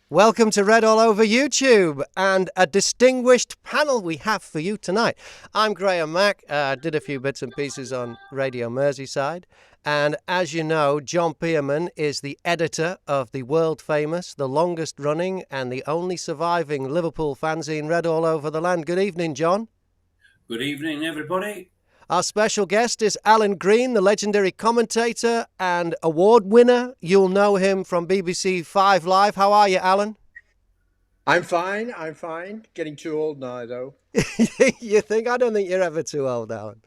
Welcome to Red All Over YouTube and a distinguished panel we have for you tonight. I'm Graham Mack. Did a few bits and pieces on Radio Merseyside. And as you know, John Pearman is the editor of the world famous, the longest running and the only surviving Liverpool fanzine Red All Over the Land. Good evening, John. Good evening, everybody. Our special guest is Alan Green, the legendary commentator and award winner. You'll know him from BBC 5 Live. How are you, Alan? I'm fine. Getting too old now, though. You think? I don't think you're ever too old, Alan.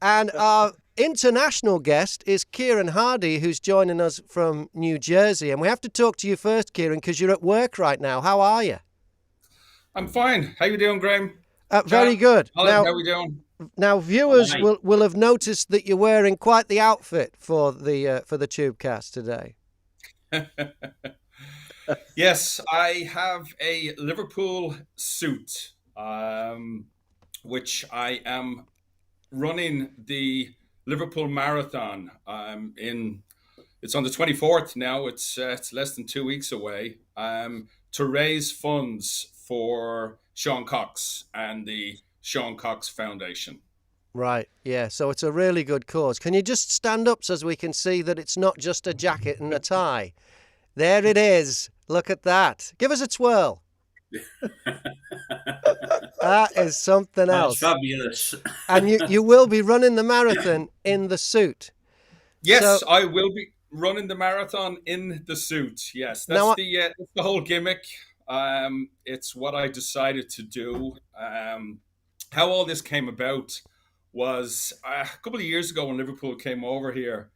And our international guest is Kieran Hardy, who's joining us from New Jersey. And we have to talk to you first, Kieran, because you're at work right now. How are you? I'm fine. How you doing, Graham? Very good. Alan, how we doing? Now, viewers will have noticed that you're wearing quite the outfit for the Tubecast today. Yes, I have a Liverpool suit, which I am running the Liverpool Marathon. It's on the 24th now. It's less than 2 weeks away. To raise funds for Sean Cox and the Sean Cox Foundation. Right, yeah, so it's a really good cause. Can you just stand up so as we can see that it's not just a jacket and a tie? There it is. Look at that. Give us a twirl. That is something else. That's fabulous. And you will be running the marathon in the suit. Yes, so, I will be running the marathon in the suit. Yes, that's the whole gimmick. It's what I decided to do. How all this came about was a couple of years ago when Liverpool came over here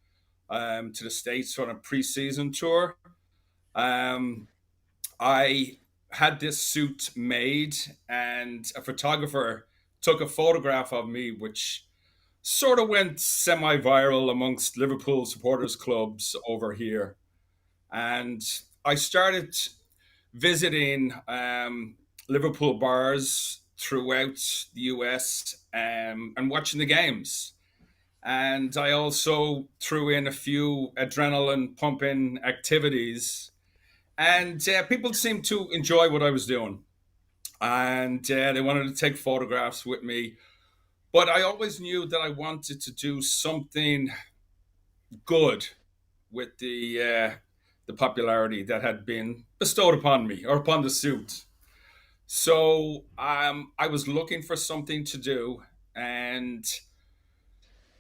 to the States on a pre-season tour. I had this suit made and a photographer took a photograph of me, which sort of went semi-viral amongst Liverpool supporters clubs over here. And I started visiting Liverpool bars throughout the US and watching the games. And I also threw in a few adrenaline pumping activities. And people seemed to enjoy what I was doing. And they wanted to take photographs with me. But I always knew that I wanted to do something good with the popularity that had been bestowed upon me or upon the suit. So I was looking for something to do, and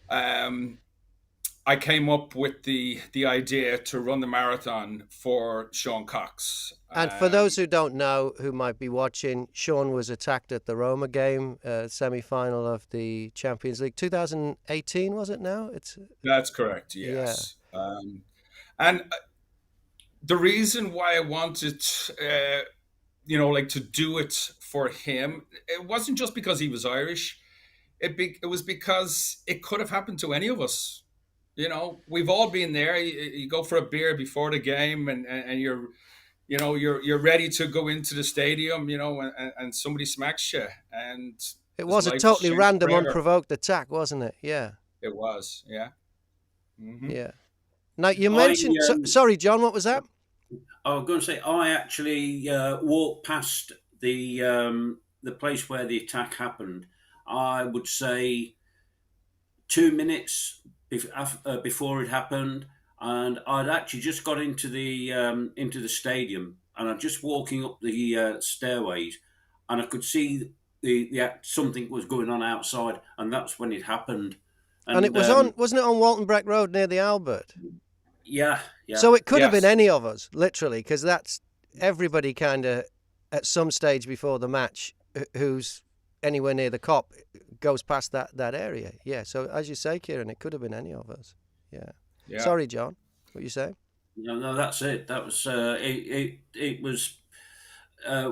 I came up with the idea to run the marathon for Sean Cox. And for those who don't know, who might be watching, Sean was attacked at the Roma game, semi-final of the Champions League, 2018, was it now? That's correct, yes. Yeah. And the reason why I wanted, to do it for him, it wasn't just because he was Irish. It was because it could have happened to any of us. You know, we've all been there. You go for a beer before the game, and you're ready to go into the stadium. And somebody smacks you, and it was a totally random, unprovoked attack, wasn't it? Yeah, it was. Yeah, mm-hmm. Yeah. Now you mentioned. Sorry, John. What was that? I was going to say I actually walked past the place where the attack happened. I would say 2 minutes before it happened, and I'd actually just got into the stadium, and I'm just walking up the stairways, and I could see the something was going on outside, and that's when it happened. And it was wasn't it on Walton Breck Road near the Albert? Yeah. So it could have been any of us, literally, because that's everybody kind of at some stage before the match who's anywhere near the Kop goes past that area. Yeah. So as you say, Kieran, it could have been any of us. Yeah. Sorry, John. What you say? No, that's it. That was it was.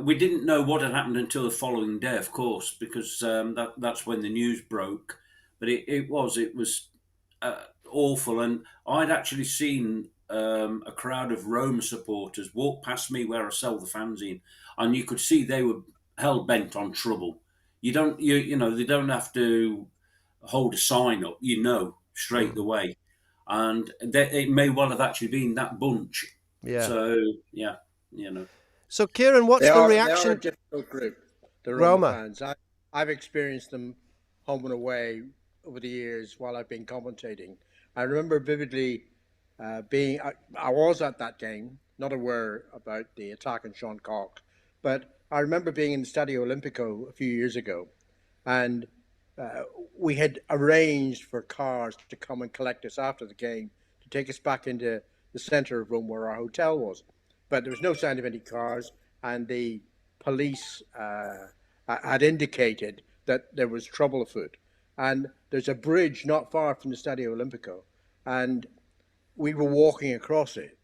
We didn't know what had happened until the following day, of course, because that's when the news broke. But it was awful, and I'd actually seen a crowd of Roma supporters walk past me where I sell the fanzine, and you could see they were hell bent on trouble. They don't have to hold a sign up, straight away, and it may well have actually been that bunch. Yeah. So So, Kieran, what's the They are a reaction? difficult group, the Roma Roma. fans. I've experienced them home and away over the years while I've been commentating. I remember vividly I was at that game, not aware about the attack on Sean Cox, but I remember being in the Stadio Olimpico a few years ago, and uh, we had arranged for cars to come and collect us after the game to take us back into the centre of Rome where our hotel was. But there was no sign of any cars, and the police had indicated that there was trouble afoot. And there's a bridge not far from the Stadio Olimpico, and we were walking across it,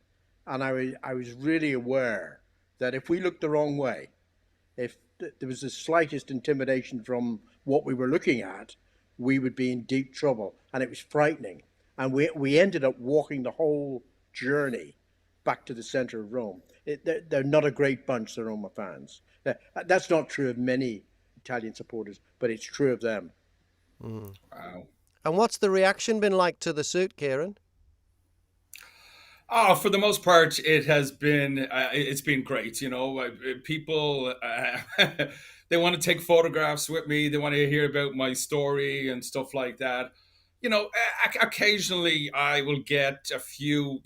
and I was really aware that if we looked the wrong way, if there was the slightest intimidation from what we were looking at, we would be in deep trouble, and it was frightening. And we ended up walking the whole journey back to the centre of Rome. They're not a great bunch, the Roma fans. That's not true of many Italian supporters, but it's true of them. Wow. And what's the reaction been like to the suit, Kieran? Oh, for the most part, it has been it's been great. People they want to take photographs with me. They want to hear about my story and stuff like that. Occasionally I will get a few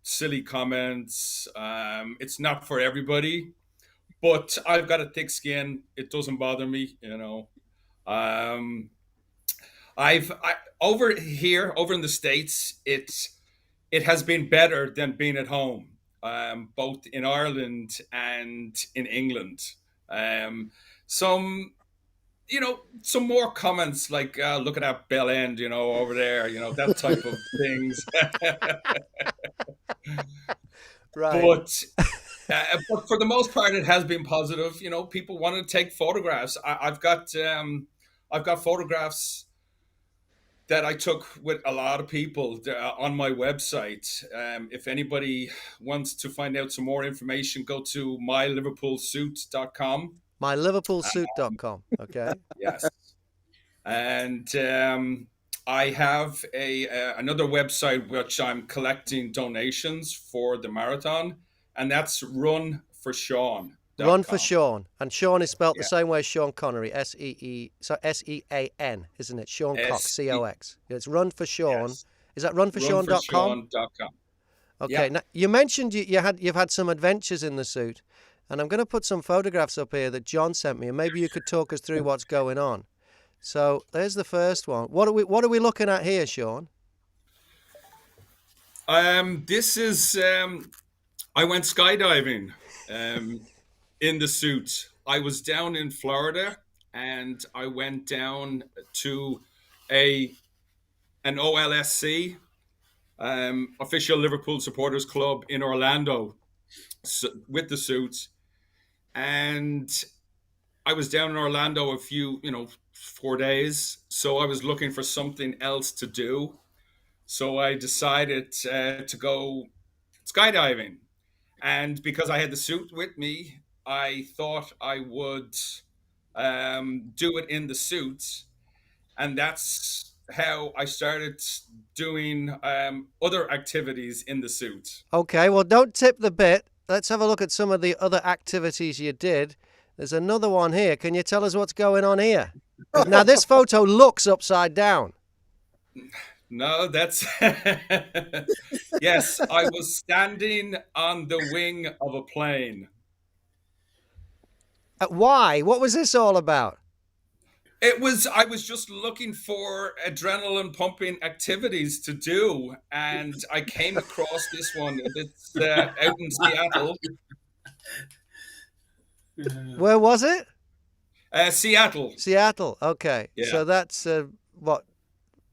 silly comments. It's not for everybody, but I've got a thick skin. It doesn't bother me. Um, over here, over in the States, it has been better than being at home, both in Ireland and in England. Some, some more comments like, look at that bell end, over there, that type of things. Right. But for the most part, it has been positive. People want to take photographs. I've got photographs that I took with a lot of people on my website. If anybody wants to find out some more information, go to myliverpoolsuit.com. myliverpoolsuit.com. Okay. Yes. And I have another website which I'm collecting donations for the marathon, and that's runforshawn.com. Run for Sean. And Sean is spelt the Yeah. same way as Sean Connery. S-E-A-N, isn't it? Sean Cox, C-O-X. It's Run for Sean. Yes. Is that runforshawn.com? Runforshawn.com. Okay. Yeah. Now, you mentioned you've had some adventures in the suit, and I'm going to put some photographs up here that John sent me, and maybe you could talk us through what's going on. So there's the first one. What are we looking at here, Sean? This is I went skydiving in the suit. I was down in Florida, and I went down to an OLSC, official Liverpool supporters club in Orlando, with the suit. And I was down in Orlando 4 days. So I was looking for something else to do. So I decided to go skydiving. And because I had the suit with me, I thought I would do it in the suit. And that's how I started doing other activities in the suit. Okay, well, don't tip the bit. Let's have a look at some of the other activities you did. There's another one here. Can you tell us what's going on here? Now, this photo looks upside down. No, that's yes. I was standing on the wing of a plane. Why? What was this all about? I was just looking for adrenaline pumping activities to do, and I came across this one. It's out in Seattle. Where was it? Seattle. Seattle. Okay. Yeah. So that's what?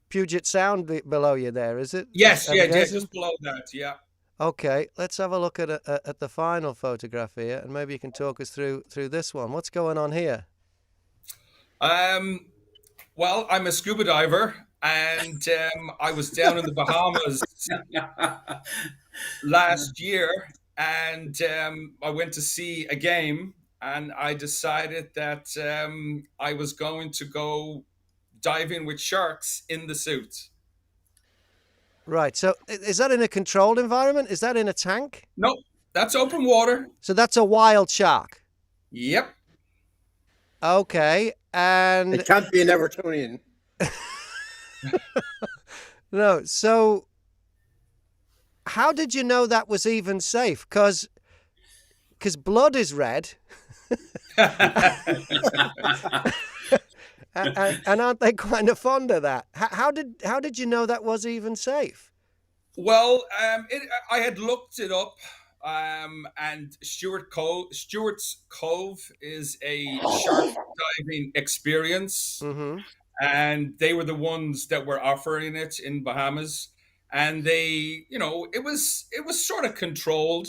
Puget Sound below you there, is it? Yes, I'm yeah, guessing? just below that, yeah. Okay, let's have a look at the final photograph here, and maybe you can talk us through this one. What's going on here? Well, I'm a scuba diver, and I was down in the Bahamas last year, and I went to see a game, and I decided that I was going to go diving with sharks in the suit. Right. So is that in a controlled environment? Is that in a tank? No, That's open water. So that's a wild shark. Yep. Okay, and It can't be an Evertonian. no, so how did you know that was even safe? Because blood is red, and aren't they kind of fond of that? How did you know that was even safe? Well, I had looked it up, and Stewart's Cove is a shark diving experience, Mm-hmm. and they were the ones that were offering it in Bahamas, and they, it was sort of controlled.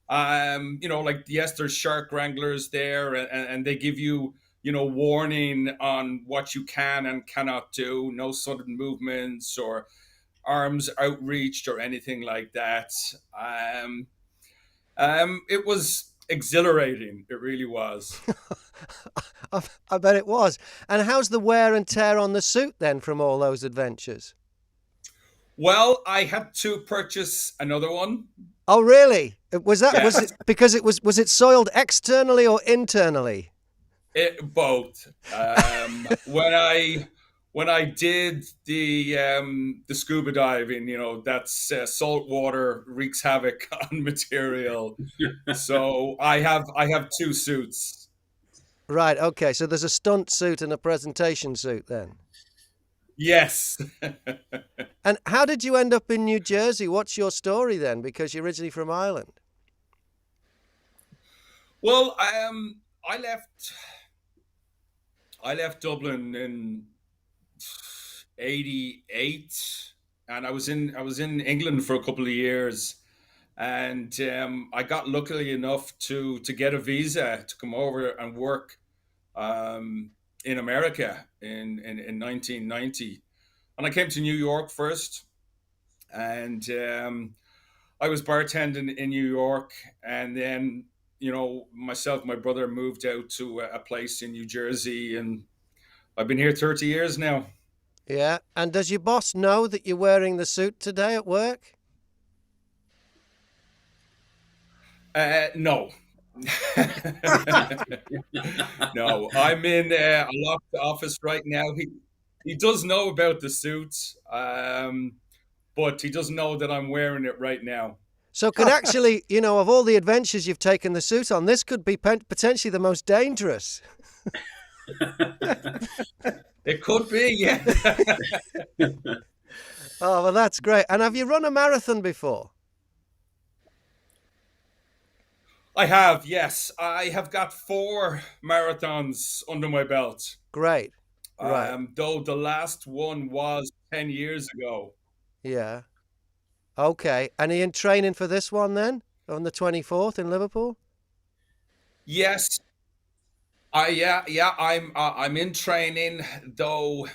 Like, yes, there's shark wranglers there, and they give you, warning on what you can and cannot do, no sudden movements or arms outreached or anything like that. It was exhilarating. It really was. I bet it was. And how's the wear and tear on the suit then from all those adventures? Well, I had to purchase another one. Oh, really? Was Yes. it because was it soiled externally or internally? Both. When I did the scuba diving, that's salt water wreaks havoc on material. So I have two suits. Right. Okay. So there's a stunt suit and a presentation suit then. Yes. And how did you end up in New Jersey? What's your story then? Because you're originally from Ireland. Well, I left Dublin in '88, and I was in England for a couple of years, and I got lucky enough to get a visa to come over and work in America in 1990, and I came to New York first, and I was bartending in New York, and then myself, my brother moved out to a place in New Jersey, and I've been here 30 years now. Yeah. And does your boss know that you're wearing the suit today at work? No. No, I'm in a locked office right now. He does know about the suit, but he doesn't know that I'm wearing it right now. So could actually, of all the adventures you've taken the suit on, this could be potentially the most dangerous. It could be, yeah. Oh, well, that's great. And have you run a marathon before? I have, yes. I have got 4 marathons under my belt. Great. Right. Though the last one was 10 years ago. Yeah. Okay. And are you in training for this one then? On the 24th in Liverpool? Yes. I'm in training, though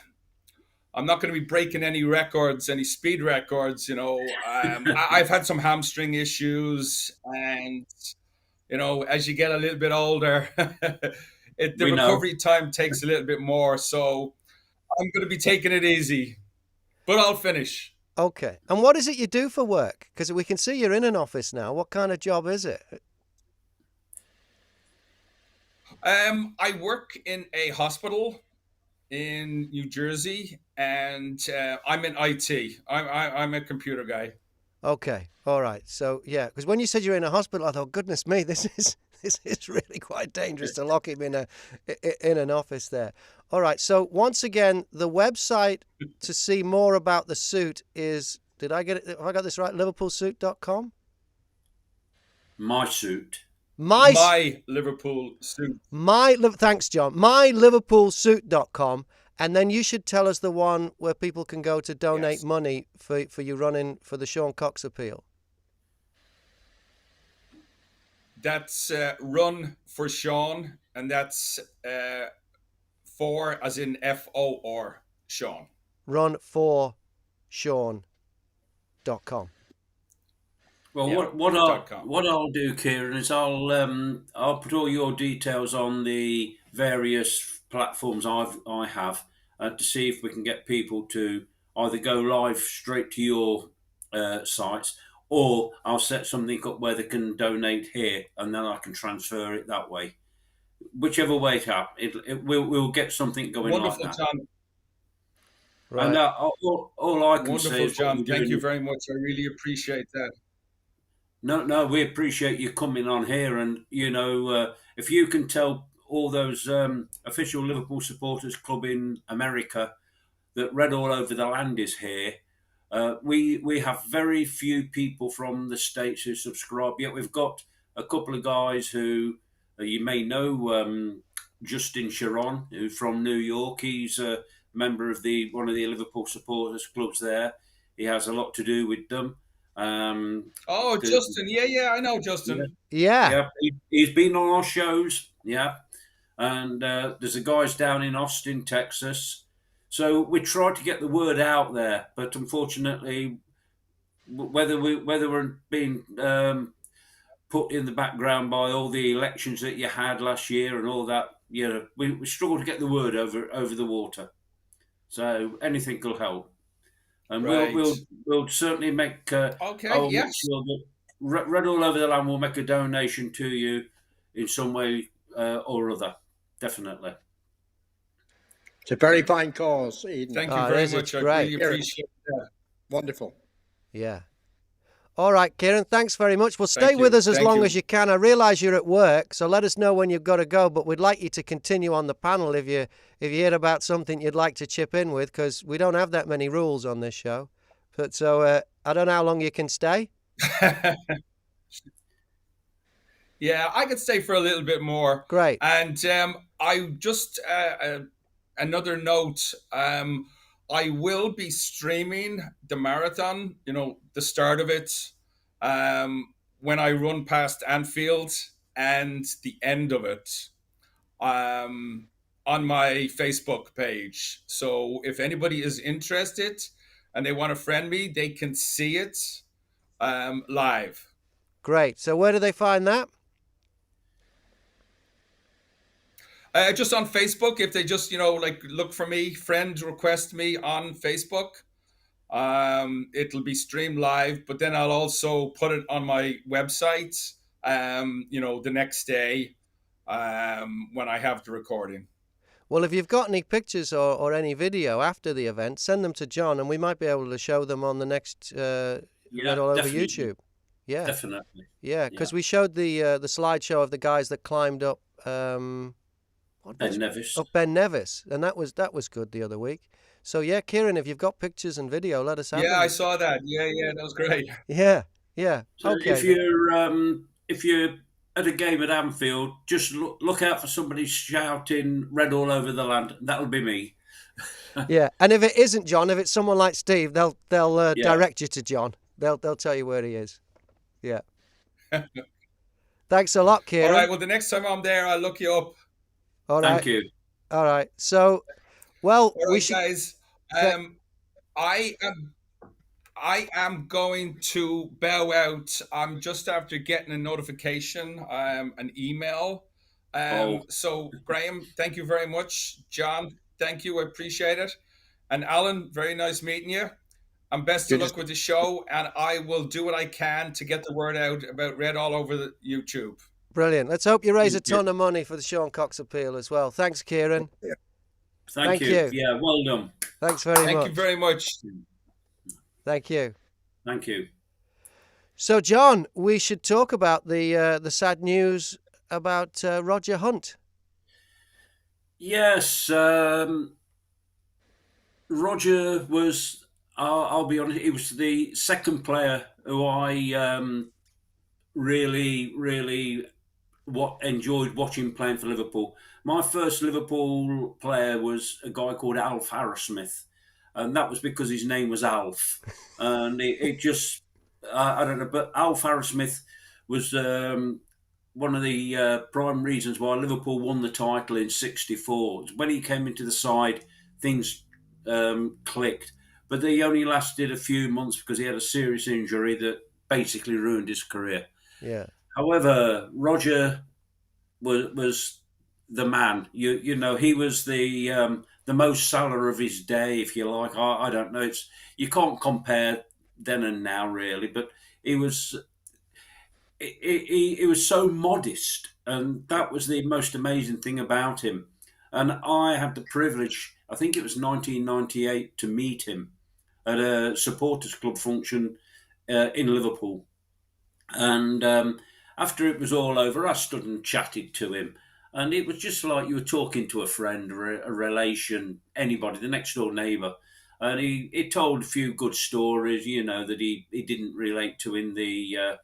I'm not going to be breaking any records, any speed records. I've had some hamstring issues, and as you get a little bit older, the We know. recovery time takes a little bit more. So I'm going to be taking it easy, but I'll finish. Okay. And what is it you do for work? Because we can see you're in an office now. What kind of job is it? I work in a hospital in New Jersey, and I'm in IT. I'm a computer guy. Okay. All right. So, yeah, because when you said you're in a hospital, I thought, goodness me, this is really quite dangerous to lock him in an office there. All right. So, once again, the website to see more about the suit is, did I get it? Have I got this right? Liverpoolsuit.com? My suit. My Liverpool suit. Thanks, John. MyLiverpoolsuit.com. And then you should tell us the one where people can go to donate Yes. money for you running for the Sean Cox appeal. That's Run for Sean, and that's for as in FOR, Sean. Runforsean.com. Well, Yeah, what I'll do, Kieran, is I'll put all your details on the various platforms I have to see if we can get people to either go live straight to your sites, or I'll set something up where they can donate here, and then I can transfer it that way. Whichever way it happens, we'll get something going like Wonderful, that. John. And Right. all I can say Wonderful, is what John. you're Thank you doing. very much. I really appreciate that. No, we appreciate you coming on here, and if you can tell all those official Liverpool supporters club in America that Red All Over the Land is here. We have very few people from the States who subscribe, yet we've got a couple of guys who you may know, Justin Sharon, who's from New York. He's a member of one of the Liverpool supporters clubs there. He has a lot to do with them. Oh, The- Justin. Yeah, I know yeah, Justin. Yeah. yeah, he's been on our shows. Yeah, and there's the guys down in Austin, Texas. So we tried to get the word out there, but unfortunately, whether we're being put in the background by all the elections that you had last year and all that, we struggled to get the word over the water. So anything will help, and Right. we'll certainly make. Okay. I'll make Yes. sure that Red All Over the Land will make a donation to you in some way or other. Definitely. It's a very fine cause, Eden. Thank you Oh, it very is. It's much. I great. really appreciate that. Wonderful. Yeah. All right, Kieran, thanks very much. Well, stay Thank with you. us as Thank long you. as you can. I realise you're at work, so let us know when you've got to go. But we'd like you to continue on the panel if you hear about something you'd like to chip in with, because we don't have that many rules on this show. But so I don't know how long you can stay. Yeah, I could stay for a little bit more. Great. And I just another note. I will be streaming the marathon. The start of it, when I run past Anfield, and the end of it, on my Facebook page. So if anybody is interested and they want to friend me, they can see it live. Great. So where do they find that? Just on Facebook, if they just look for me, friend request me on Facebook, it'll be streamed live. But then I'll also put it on my website, the next day, when I have the recording. Well, if you've got any pictures or any video after the event, send them to John, and we might be able to show them on the next Red All Over definitely. YouTube. Yeah, Definitely. yeah, because we showed the slideshow of the guys that climbed up. Ben Nevis. Up Ben Nevis, and that was good the other week. So yeah, Kieran, if you've got pictures and video, let us have them. Yeah, I saw that. Yeah, that was great. Yeah. So Okay. if you're at a game at Anfield, just look out for somebody shouting "Red All Over the Land." That'll be me. Yeah, and if it isn't John, if it's someone like Steve, they'll direct you to John. They'll tell you where he is. Yeah. Thanks a lot, Kieran. All right. Well, the next time I'm there, I'll look you up. All right. Thank you. All right. So, well, All right, we should. guys. I am going to bow out. I'm just after getting a notification, an email. So, Graham, thank you very much. John, thank you. I appreciate it. And Alan, very nice meeting you. And best of luck with the show. And I will do what I can to get the word out about Red All Over the YouTube. Brilliant. Let's hope you raise a ton of money for the Sean Cox appeal as well. Thanks, Kieran. Yeah. Thank you. Yeah, well done. Thanks very much. Thank you very much. Thank you. Thank you. So, John, we should talk about the sad news about Roger Hunt. Yes, Roger was. I'll be honest. He was the second player who I really enjoyed watching playing for Liverpool. My first Liverpool player was a guy called Alf Harrismith, and that was because his name was Alf, and it just I don't know. But Alf Harrismith was one of the prime reasons why Liverpool won the title in '64. When he came into the side, things clicked, but they only lasted a few months because he had a serious injury that basically ruined his career. Yeah. However, Roger was the man. You know, he was the most Salah of his day, if you like. I don't know. You can't compare then and now really, but he was he was so modest, and that was the most amazing thing about him. And I had the privilege, I think it was 1998, to meet him at a supporters club function in Liverpool. And after it was all over, I stood and chatted to him. And it was just like you were talking to a friend or a relation, anybody, the next door neighbour. And he told a few good stories, that he didn't relate to in the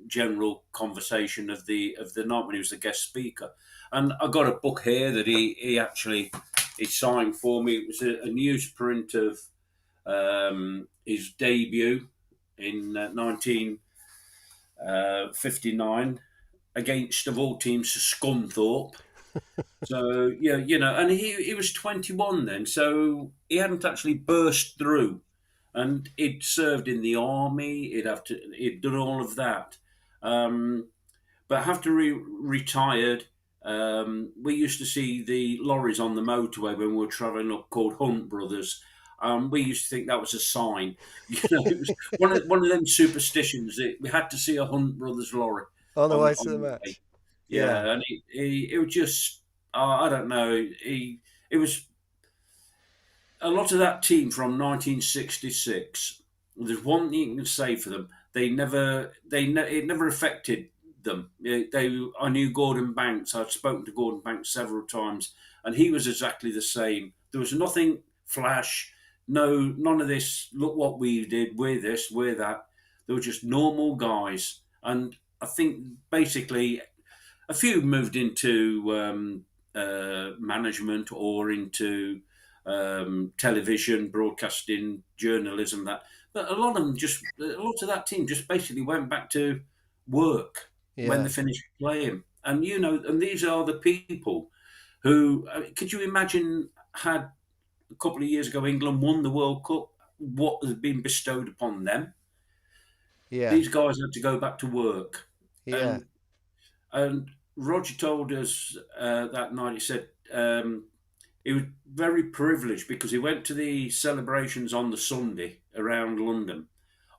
general conversation of the night when he was the guest speaker. And I got a book here that he signed for me. It was a newsprint of his debut in 1959 against, of all teams, Scunthorpe. So yeah, and he was 21 then, so he hadn't actually burst through, and he'd served in the army. He'd done all of that, but after he retired, we used to see the lorries on the motorway when we were travelling up, called Hunt Brothers. We used to think that was a sign. It was one of them superstitions that we had to see a Hunt Brothers lorry On the way to on the the way. match. Yeah. Yeah, and it was just, I don't know. It was a lot of that team from 1966. There's one thing you can say for them: it never affected them. I knew Gordon Banks. I'd spoken to Gordon Banks several times, and he was exactly the same. There was nothing flash, none of this. Look what we did. We're this, we're that. They were just normal guys, and I think basically a few moved into management or into television, broadcasting, journalism. But a lot of that team just basically went back to work when Yeah. they finished playing. And and these are the people who could you imagine had a couple of years ago England won the World Cup? What had been bestowed upon them? Yeah. These guys had to go back to work, Yeah. and and Roger told us that night. He said he was very privileged because he went to the celebrations on the Sunday around London.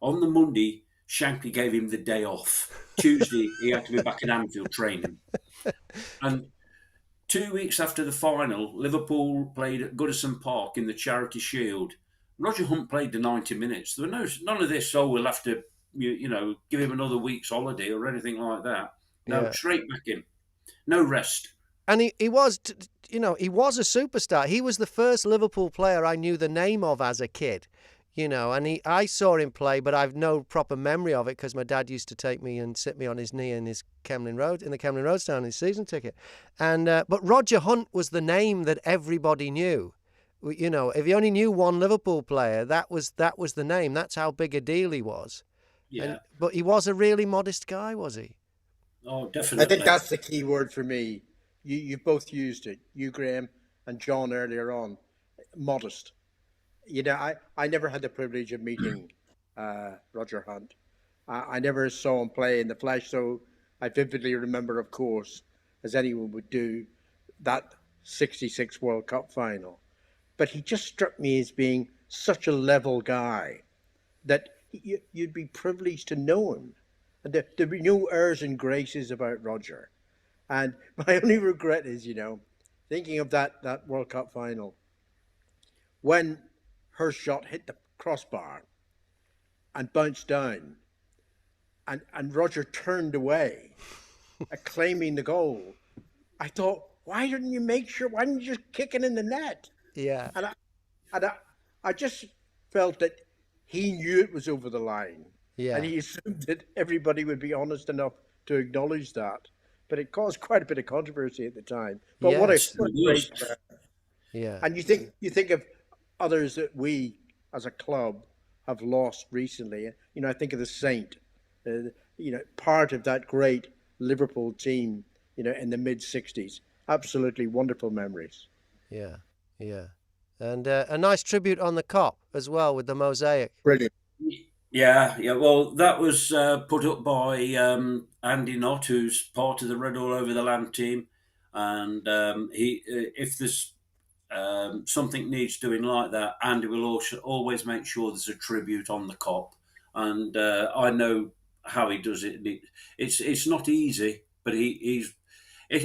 On the Monday, Shankly gave him the day off. Tuesday, he had to be back in Anfield training. And 2 weeks after the final, Liverpool played at Goodison Park in the Charity Shield. Roger Hunt played the 90 minutes. There was none of this, we'll have to, give him another week's holiday or anything like that. No, Yeah. straight back in. No rest. And he was, he was a superstar. He was the first Liverpool player I knew the name of as a kid, and I saw him play, but I've no proper memory of it because my dad used to take me and sit me on his knee in the Kemlyn Road stand, his season ticket. And but Roger Hunt was the name that everybody knew. If you only knew one Liverpool player, that was the name. That's how big a deal he was. Yeah. But he was a really modest guy, was he? Oh, I definitely. think that's the key word for me. You both used it, you, Graham, and John earlier on. Modest. I never had the privilege of meeting Roger Hunt. I never saw him play in the flesh, so I vividly remember, of course, as anyone would do, that 66 World Cup final. But he just struck me as being such a level guy that you'd be privileged to know him. And there'd be no airs and graces about Roger. And my only regret is, thinking of that World Cup final, when her shot hit the crossbar and bounced down, and Roger turned away, claiming the goal. I thought, why didn't you make sure? Why didn't you just kick it in the net? Yeah. And I just felt that he knew it was over the line. Yeah. And he assumed that everybody would be honest enough to acknowledge that. But it caused quite a bit of controversy at the time. But what a great player. Yeah. And you think of others that we, as a club, have lost recently. I think of the Saint, part of that great Liverpool team, in the mid-'60s. Absolutely wonderful memories. Yeah, yeah. And a nice tribute on the Kop as well with the mosaic. Brilliant. Yeah. Well, that was put up by Andy Knott, who's part of the Red All Over the Land team, and if there's something needs doing like that, Andy will also always make sure there's a tribute on the Kop. and I know how he does it. And it's not easy, but he's.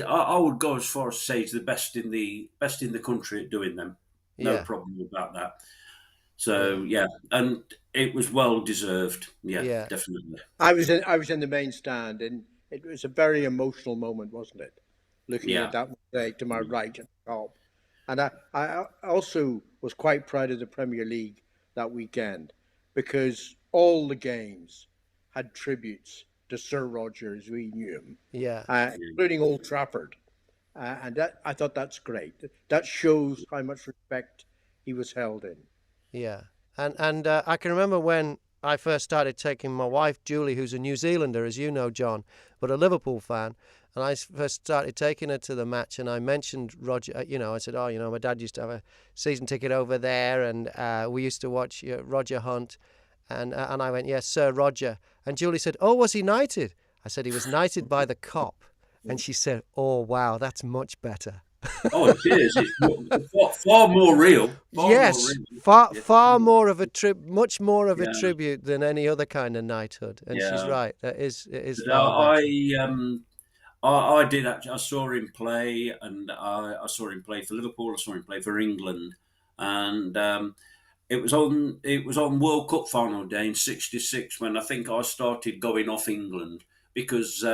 I would go as far as to say he's the best in the country at doing them. No Yeah, problem about that. yeah, So yeah, and it was well deserved. Yeah, yeah, definitely. I was in the main stand, and it was a very emotional moment, wasn't it? Looking at Yeah, that mosaic to my right at the top, and I also was quite proud of the Premier League that weekend because all the games had tributes to Sir Roger as we knew him, yeah, yeah, including Old Trafford, and that I thought that's great. That shows how much respect he was held in. yeah. And I can remember when I first started taking my wife Julie, who's a New Zealander, as you know, John, but a Liverpool fan. And I first started taking her to the match, and I mentioned Roger. I said, "Oh, my dad used to have a season ticket over there, and we used to watch Roger Hunt." And I went, "Yes, Sir Roger." And Julie said, "Oh, was he knighted?" I said, "He was knighted by the cop." And she said, "Oh, wow, that's much better." Oh, it is. It's far more real. Far more Yes, real. far Yeah, far more of a much more of a yeah, tribute than any other kind of knighthood. And she's yeah. right. It is But far better. I did actually. I saw him play, and I saw him play for Liverpool. I saw him play for England, and it was on World Cup final day in '66 when I think I started going off England because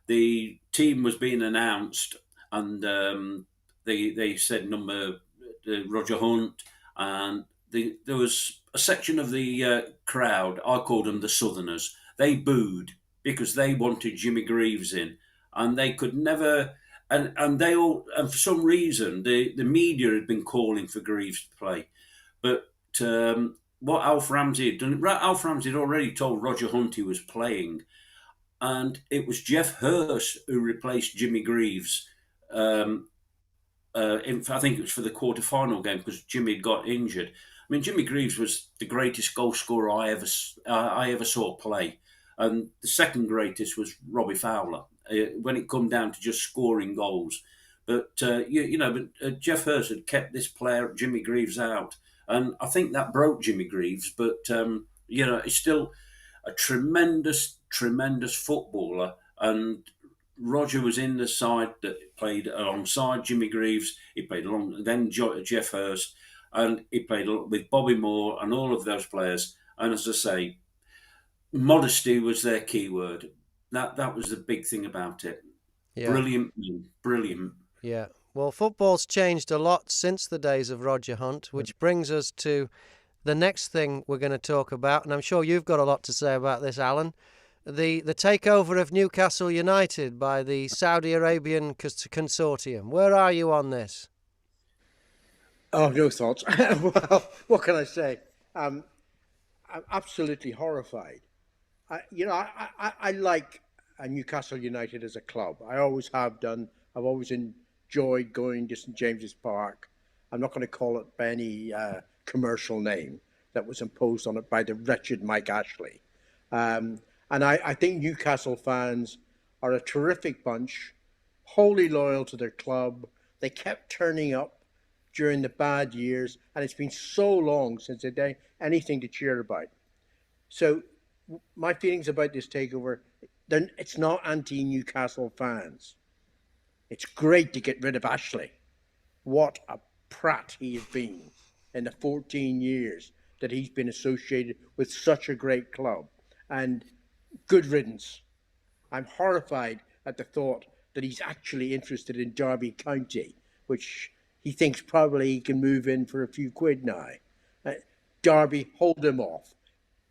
the team was being announced, and they said number Roger Hunt, and there was a section of the crowd. I called them the Southerners. They booed because they wanted Jimmy Greaves in, and they could never. And they all, and for some reason, the media had been calling for Greaves to play, but what Alf Ramsey had done, Alf Ramsey had already told Roger Hunt he was playing, and it was Jeff Hurst who replaced Jimmy Greaves. Um, I think it was for the quarter-final game because Jimmy got injured. I mean, Jimmy Greaves was the greatest goal scorer I ever saw play, and the second greatest was Robbie Fowler when it come down to just scoring goals. But Jeff Hurst had kept this player Jimmy Greaves out, and I think that broke Jimmy Greaves. But it's still a tremendous, tremendous footballer. And Roger was in the side that played alongside Jimmy Greaves. He played along then Jeff Hurst, and he played with Bobby Moore and all of those players. And as I say, modesty was their key word. That was the big thing about it. Yeah, Brilliant, brilliant. yeah. Well, football's changed a lot since the days of Roger Hunt, which brings us to the next thing we're going to talk about, and I'm sure you've got a lot to say about this, Alan. The takeover of Newcastle United by the Saudi Arabian consortium. Where are you on this? Oh, no thoughts. Well, what can I say? I'm absolutely horrified. I like Newcastle United as a club. I always have done. I've always enjoyed going to St James's Park. I'm not going to call it by any commercial name that was imposed on it by the wretched Mike Ashley. And I think Newcastle fans are a terrific bunch, wholly loyal to their club. They kept turning up during the bad years, and it's been so long since they did anything to cheer about. So my feelings about this takeover, it's not anti-Newcastle fans. It's great to get rid of Ashley. What a prat he has been in the 14 years that he's been associated with such a great club. And good riddance. I'm horrified at the thought that he's actually interested in Derby County, which he thinks probably he can move in for a few quid now. Derby, hold him off.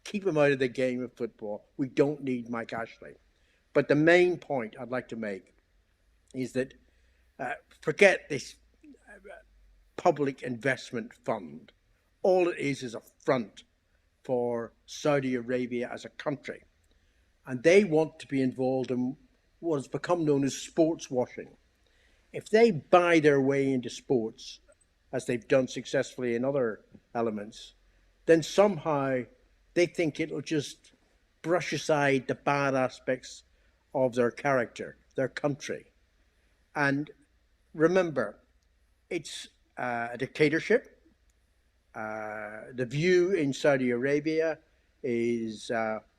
Keep him out of the game of football. We don't need Mike Ashley. But the main point I'd like to make is that forget this public investment fund. All it is a front for Saudi Arabia as a country. And they want to be involved in what has become known as sports washing. If they buy their way into sports, as they've done successfully in other elements, then somehow they think it'll just brush aside the bad aspects of their character, their country. And remember, it's a dictatorship. The view in Saudi Arabia is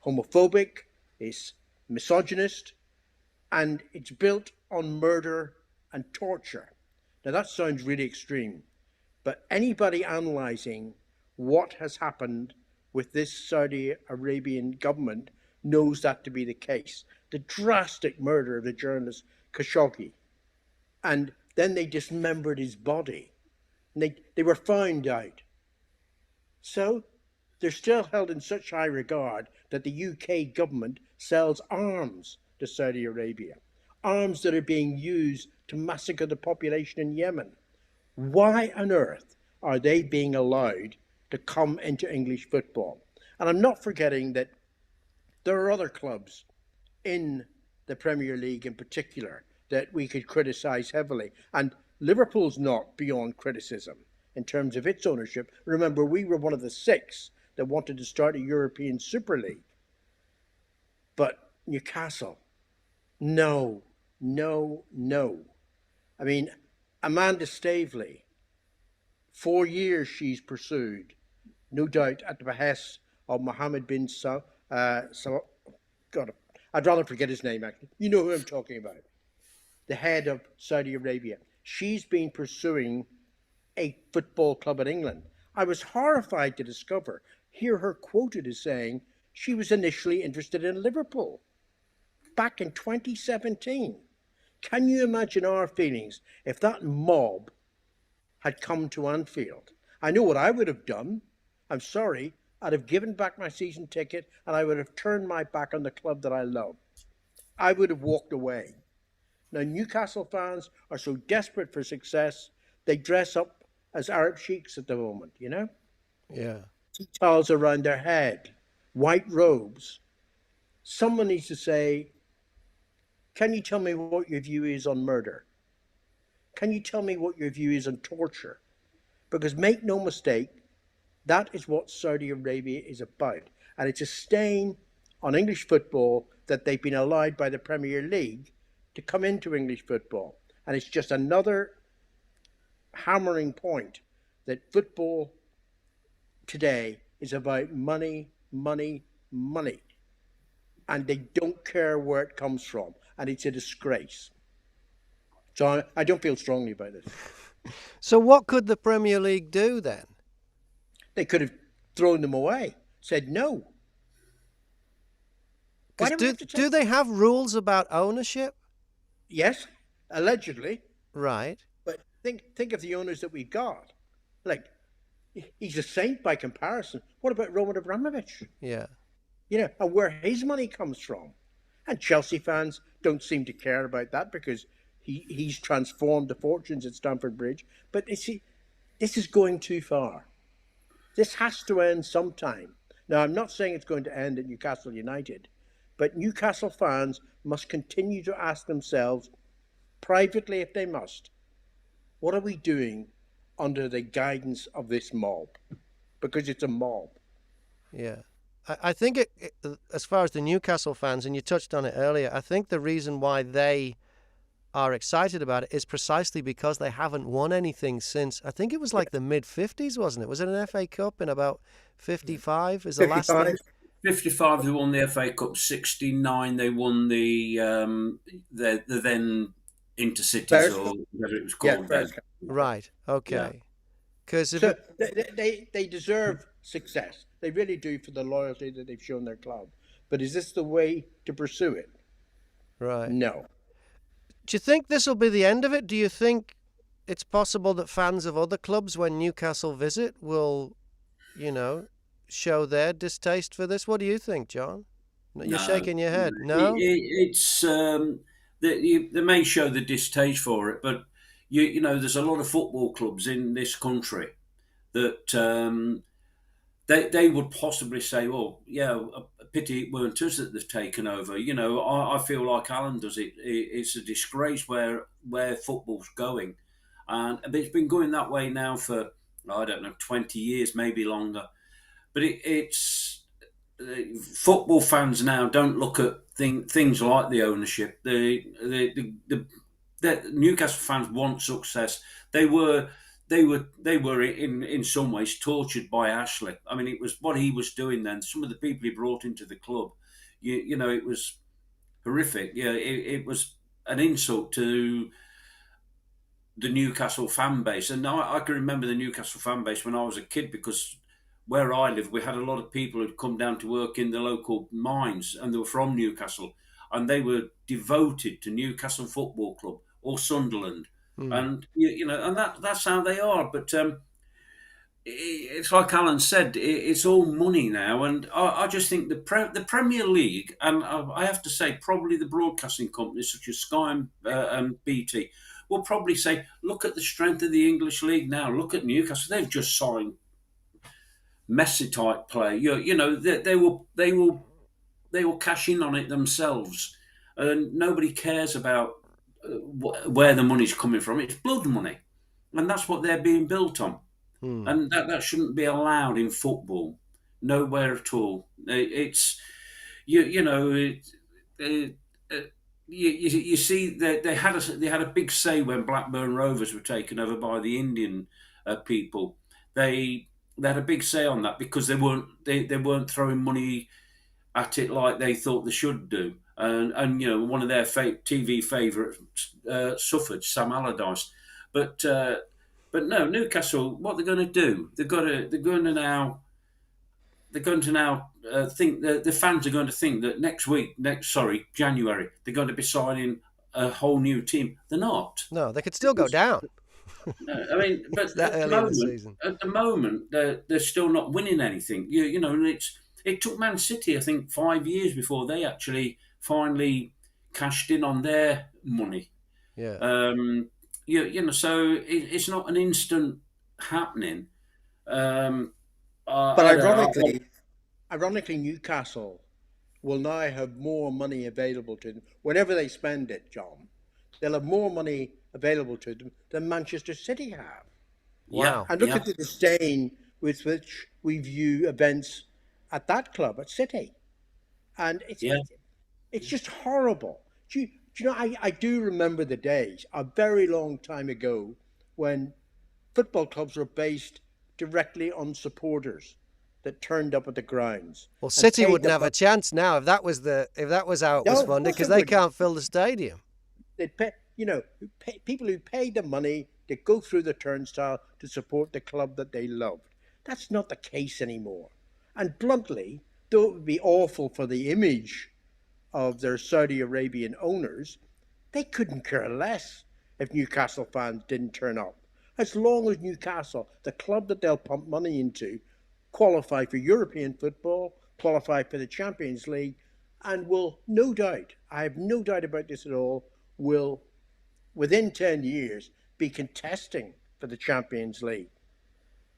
homophobic, it's misogynist, and it's built on murder and torture. Now, that sounds really extreme, but anybody analysing what has happened with this Saudi Arabian government knows that to be the case. The drastic murder of the journalist Khashoggi, and then they dismembered his body. And they were found out. So they're still held in such high regard that the UK government sells arms to Saudi Arabia, arms that are being used to massacre the population in Yemen. Why on earth are they being allowed to come into English football? And I'm not forgetting that there are other clubs in the Premier League in particular that we could criticise heavily. And Liverpool's not beyond criticism in terms of its ownership. Remember, we were one of the 6 that wanted to start a European Super League. But Newcastle, no. I mean, Amanda Staveley, 4 years she's pursued, no doubt at the behest of Mohammed bin God, I'd rather forget his name, actually. You know who I'm talking about. The head of Saudi Arabia. She's been pursuing a football club in England. I was horrified to hear her quoted as saying she was initially interested in Liverpool back in 2017. Can you imagine our feelings if that mob had come to Anfield? I know what I would have done. I'm sorry. I'd have given back my season ticket and I would have turned my back on the club that I love. I would have walked away. Now, Newcastle fans are so desperate for success, they dress up as Arab sheiks at the moment, you know? Yeah. Tea towels around their head, white robes. Someone needs to say, can you tell me what your view is on murder? Can you tell me what your view is on torture? Because make no mistake, that is what Saudi Arabia is about. And it's a stain on English football that they've been allowed by the Premier League to come into English football. And it's just another hammering point that football today is about money. And they don't care where it comes from. And it's a disgrace. So I don't feel strongly about this. So what could the Premier League do then? They could have thrown them away, said no. Do they have rules about ownership? Yes, allegedly. Right. But think of the owners that we've got. Like, he's a saint by comparison. What about Roman Abramovich? Yeah. You know, and where his money comes from. And Chelsea fans don't seem to care about that because he's transformed the fortunes at Stamford Bridge. But you see, this is going too far. This has to end sometime. Now, I'm not saying it's going to end at Newcastle United, but Newcastle fans must continue to ask themselves, privately if they must, what are we doing under the guidance of this mob? Because it's a mob. Yeah. I think as far as the Newcastle fans, and you touched on it earlier, I think the reason why they are excited about it is precisely because they haven't won anything since, I think it was like the mid-50s, wasn't it? Was it an FA Cup in about 55? Is the 55. last thing? 55 they won the FA Cup. 69 they won the then Intercities or whatever it was called. Yeah, right. Okay. Because so they deserve success. They really do for the loyalty that they've shown their club. But is this the way to pursue it? Right. No. Do you think this will be the end of it? Do you think it's possible that fans of other clubs, when Newcastle visit, will, show their distaste for this? What do you think, John? You're shaking your head. No? It's they may show the distaste for it, but there's a lot of football clubs in this country that they would possibly say, well, yeah, a pity it weren't us that they've taken over. I feel like Alan does it. It's a disgrace where football's going, but it's been going that way now for, I don't know, 20 years, maybe longer. But it's football fans now don't look at things like the ownership. The Newcastle fans want success. They were they were in some ways tortured by Ashley. I mean, it was what he was doing then. Some of the people he brought into the club, you know, it was horrific. Yeah, it was an insult to the Newcastle fan base. And I can remember the Newcastle fan base when I was a kid, because where I lived, we had a lot of people who'd come down to work in the local mines, and they were from Newcastle, and they were devoted to Newcastle Football Club or Sunderland. And you know, and that's how they are. But it's like Alan said, it's all money now, and I just think the Premier League, and I have to say, probably the broadcasting companies such as Sky and BT will probably say, look at the strength of the English league now. Look at Newcastle; they've just signed Messi type play. You know, they will cash in on it themselves, and nobody cares about where the money's coming from. It's blood money, and that's what they're being built on. And that shouldn't be allowed in football, nowhere at all. It's you know, you see that they had a big say when Blackburn Rovers were taken over by the Indian people. They had a big say on that because they weren't throwing money at it like they thought they should do. And you know, one of their TV favourites suffered, Sam Allardyce. But no, Newcastle, what they're going to do? They're going to now think that the fans are going to think that January, they're going to be signing a whole new team. They're not. No, they could still go down. No, I mean, but that early in the season. At the moment, they're still not winning anything. You know, and it took Man City, I think, 5 years before they actually finally cashed in on their money. Yeah. You know, so it's not an instant happening. But ironically, Newcastle will now have more money available to them. Whenever they spend it, John, they'll have more money available to them than Manchester City have. Wow. And look at the disdain with which we view events at that club, at City. And it's just horrible. Do you know, I do remember the days, a very long time ago, when football clubs were based directly on supporters that turned up at the grounds. Well, City wouldn't have a chance now if that was how it was funded, because they can't fill the stadium. They'd pay, you know, people who paid the money to go through the turnstile to support the club that they loved. That's not the case anymore. And bluntly, though it would be awful for the image of their Saudi Arabian owners, they couldn't care less if Newcastle fans didn't turn up. As long as Newcastle, the club that they'll pump money into, qualify for European football, qualify for the Champions League, and will no doubt, I have no doubt about this at all, will within 10 years be contesting for the Champions League.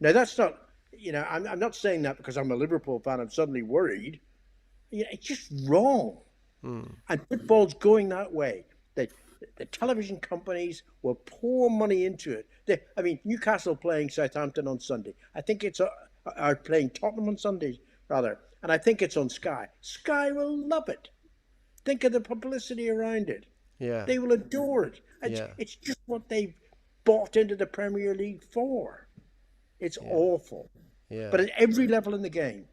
Now that's not, you know, I'm not saying that because I'm a Liverpool fan, I'm suddenly worried. You know, it's just wrong. And football's going that way. The television companies will pour money into it. I mean, Newcastle playing Southampton on Sunday. I think are playing Tottenham on Sunday, rather. And I think it's on Sky. Sky will love it. Think of the publicity around it. Yeah. They will adore it. It's just what they've bought into the Premier League for. It's awful. Yeah. But at every level in the game,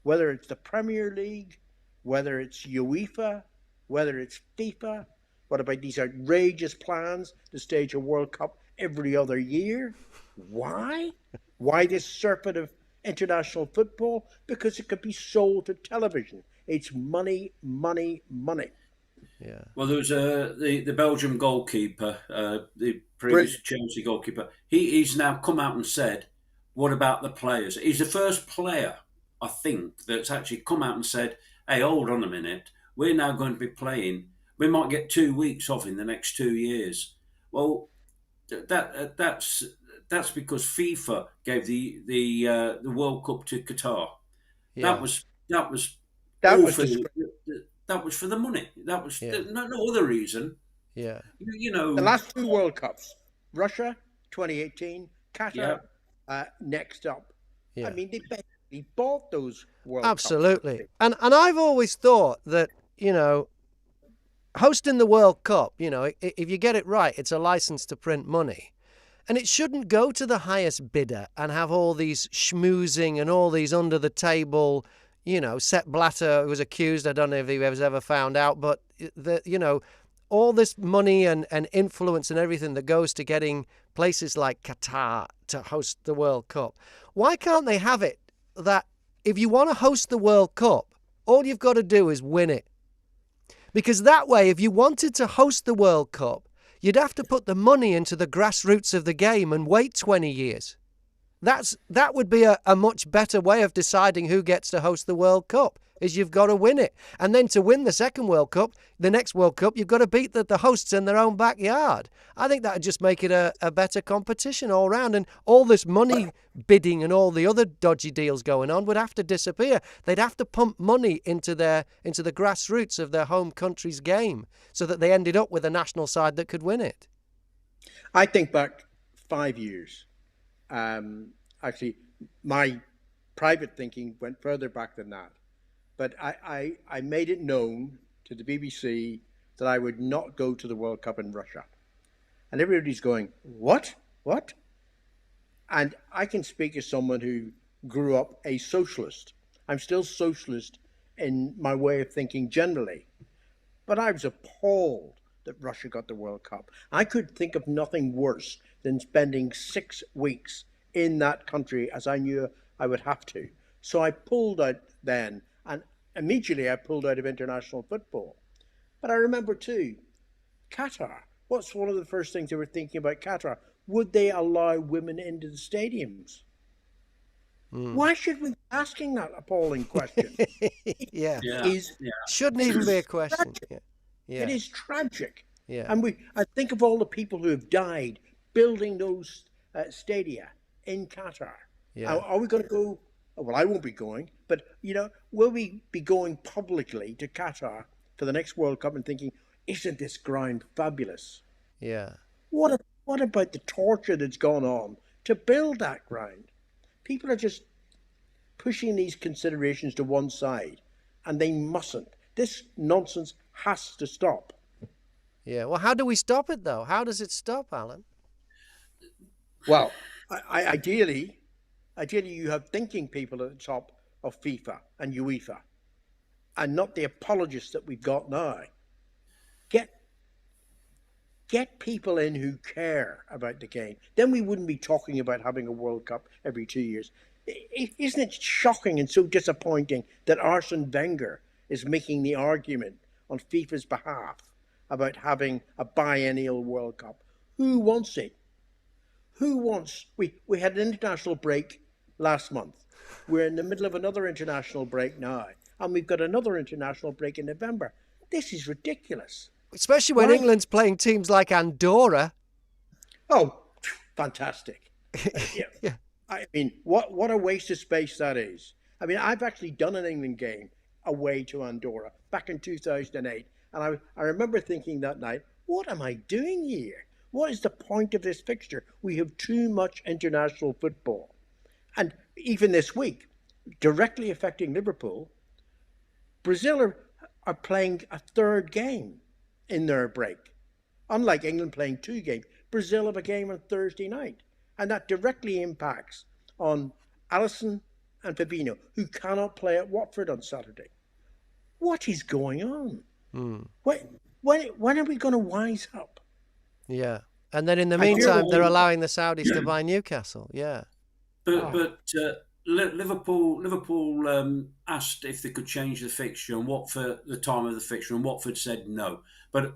whether it's the Premier League, whether it's UEFA, whether it's FIFA, what about these outrageous plans to stage a World Cup every other year? Why? Why this serpent of international football? Because it could be sold to television. It's money, money, money. Yeah. Well, there was the Belgium goalkeeper, the previous Chelsea goalkeeper. He's now come out and said, "What about the players?" He's the first player, I think, that's actually come out and said, "Hey, hold on a minute. We're now going to be playing. We might get 2 weeks off in the next 2 years." Well, that's because FIFA gave the World Cup to Qatar. Yeah. That was for the money. That was no other reason. Yeah. You know, the last two World Cups, Russia 2018, Qatar next up. Yeah. I mean, they basically bought those World Absolutely. Cups. And I've always thought that, you know, hosting the World Cup, you know, if you get it right, it's a license to print money. And it shouldn't go to the highest bidder and have all these schmoozing and all these under the table, Sepp Blatter was accused, I don't know if he was ever found out, but all this money and influence and everything that goes to getting places like Qatar to host the World Cup. Why can't they have it that if you want to host the World Cup, all you've got to do is win it? Because that way, if you wanted to host the World Cup, you'd have to put the money into the grassroots of the game and wait 20 years. That would be a much better way of deciding who gets to host the World Cup, is you've got to win it. And then to win the second World Cup, the next World Cup, you've got to beat the hosts in their own backyard. I think that would just make it a better competition all round. And all this money bidding and all the other dodgy deals going on would have to disappear. They'd have to pump money into the grassroots of their home country's game so that they ended up with a national side that could win it. I think back 5 years. Actually, my private thinking went further back than that. But I made it known to the BBC that I would not go to the World Cup in Russia. And everybody's going, what? What? And I can speak as someone who grew up a socialist. I'm still socialist in my way of thinking generally. But I was appalled that Russia got the World Cup. I could think of nothing worse than spending 6 weeks in that country, as I knew I would have to. So I pulled out then, and immediately I pulled out of international football. But I remember too, Qatar. What's one of the first things they were thinking about Qatar? Would they allow women into the stadiums? Why should we be asking that appalling question? Yeah. It Shouldn't even be a question. Yeah. It is tragic. Yeah. And I think of all the people who have died building those stadia in Qatar. Yeah. Are we going to go? Well, I won't be going, but will we be going publicly to Qatar for the next World Cup and thinking, isn't this ground fabulous? Yeah. What about the torture that's gone on to build that ground? People are just pushing these considerations to one side, and they mustn't. This nonsense has to stop. Yeah. Well, how do we stop it, though? How does it stop, Alan? Well, ideally, you have thinking people at the top of FIFA and UEFA, and not the apologists that we've got now. Get people in who care about the game. Then we wouldn't be talking about having a World Cup every 2 years. Isn't it shocking and so disappointing that Arsene Wenger is making the argument on FIFA's behalf about having a biennial World Cup? Who wants it? Who wants? We had an international break last month. We're in the middle of another international break now, and we've got another international break in November. This is ridiculous. Especially when England's playing teams like Andorra. Oh, fantastic. Yeah. I mean, what a waste of space that is. I mean, I've actually done an England game away to Andorra back in 2008. And I remember thinking that night, what am I doing here? What is the point of this fixture? We have too much international football. And even this week, directly affecting Liverpool, Brazil are playing a third game in their break. Unlike England playing 2 games, Brazil have a game on Thursday night. And that directly impacts on Alisson and Fabinho, who cannot play at Watford on Saturday. What is going on? When are we going to wise up? Yeah. And then in the meantime, they're allowing the Saudis to buy Newcastle. Yeah. But Liverpool asked if they could change the fixture and Watford, the time of the fixture, and Watford said no. But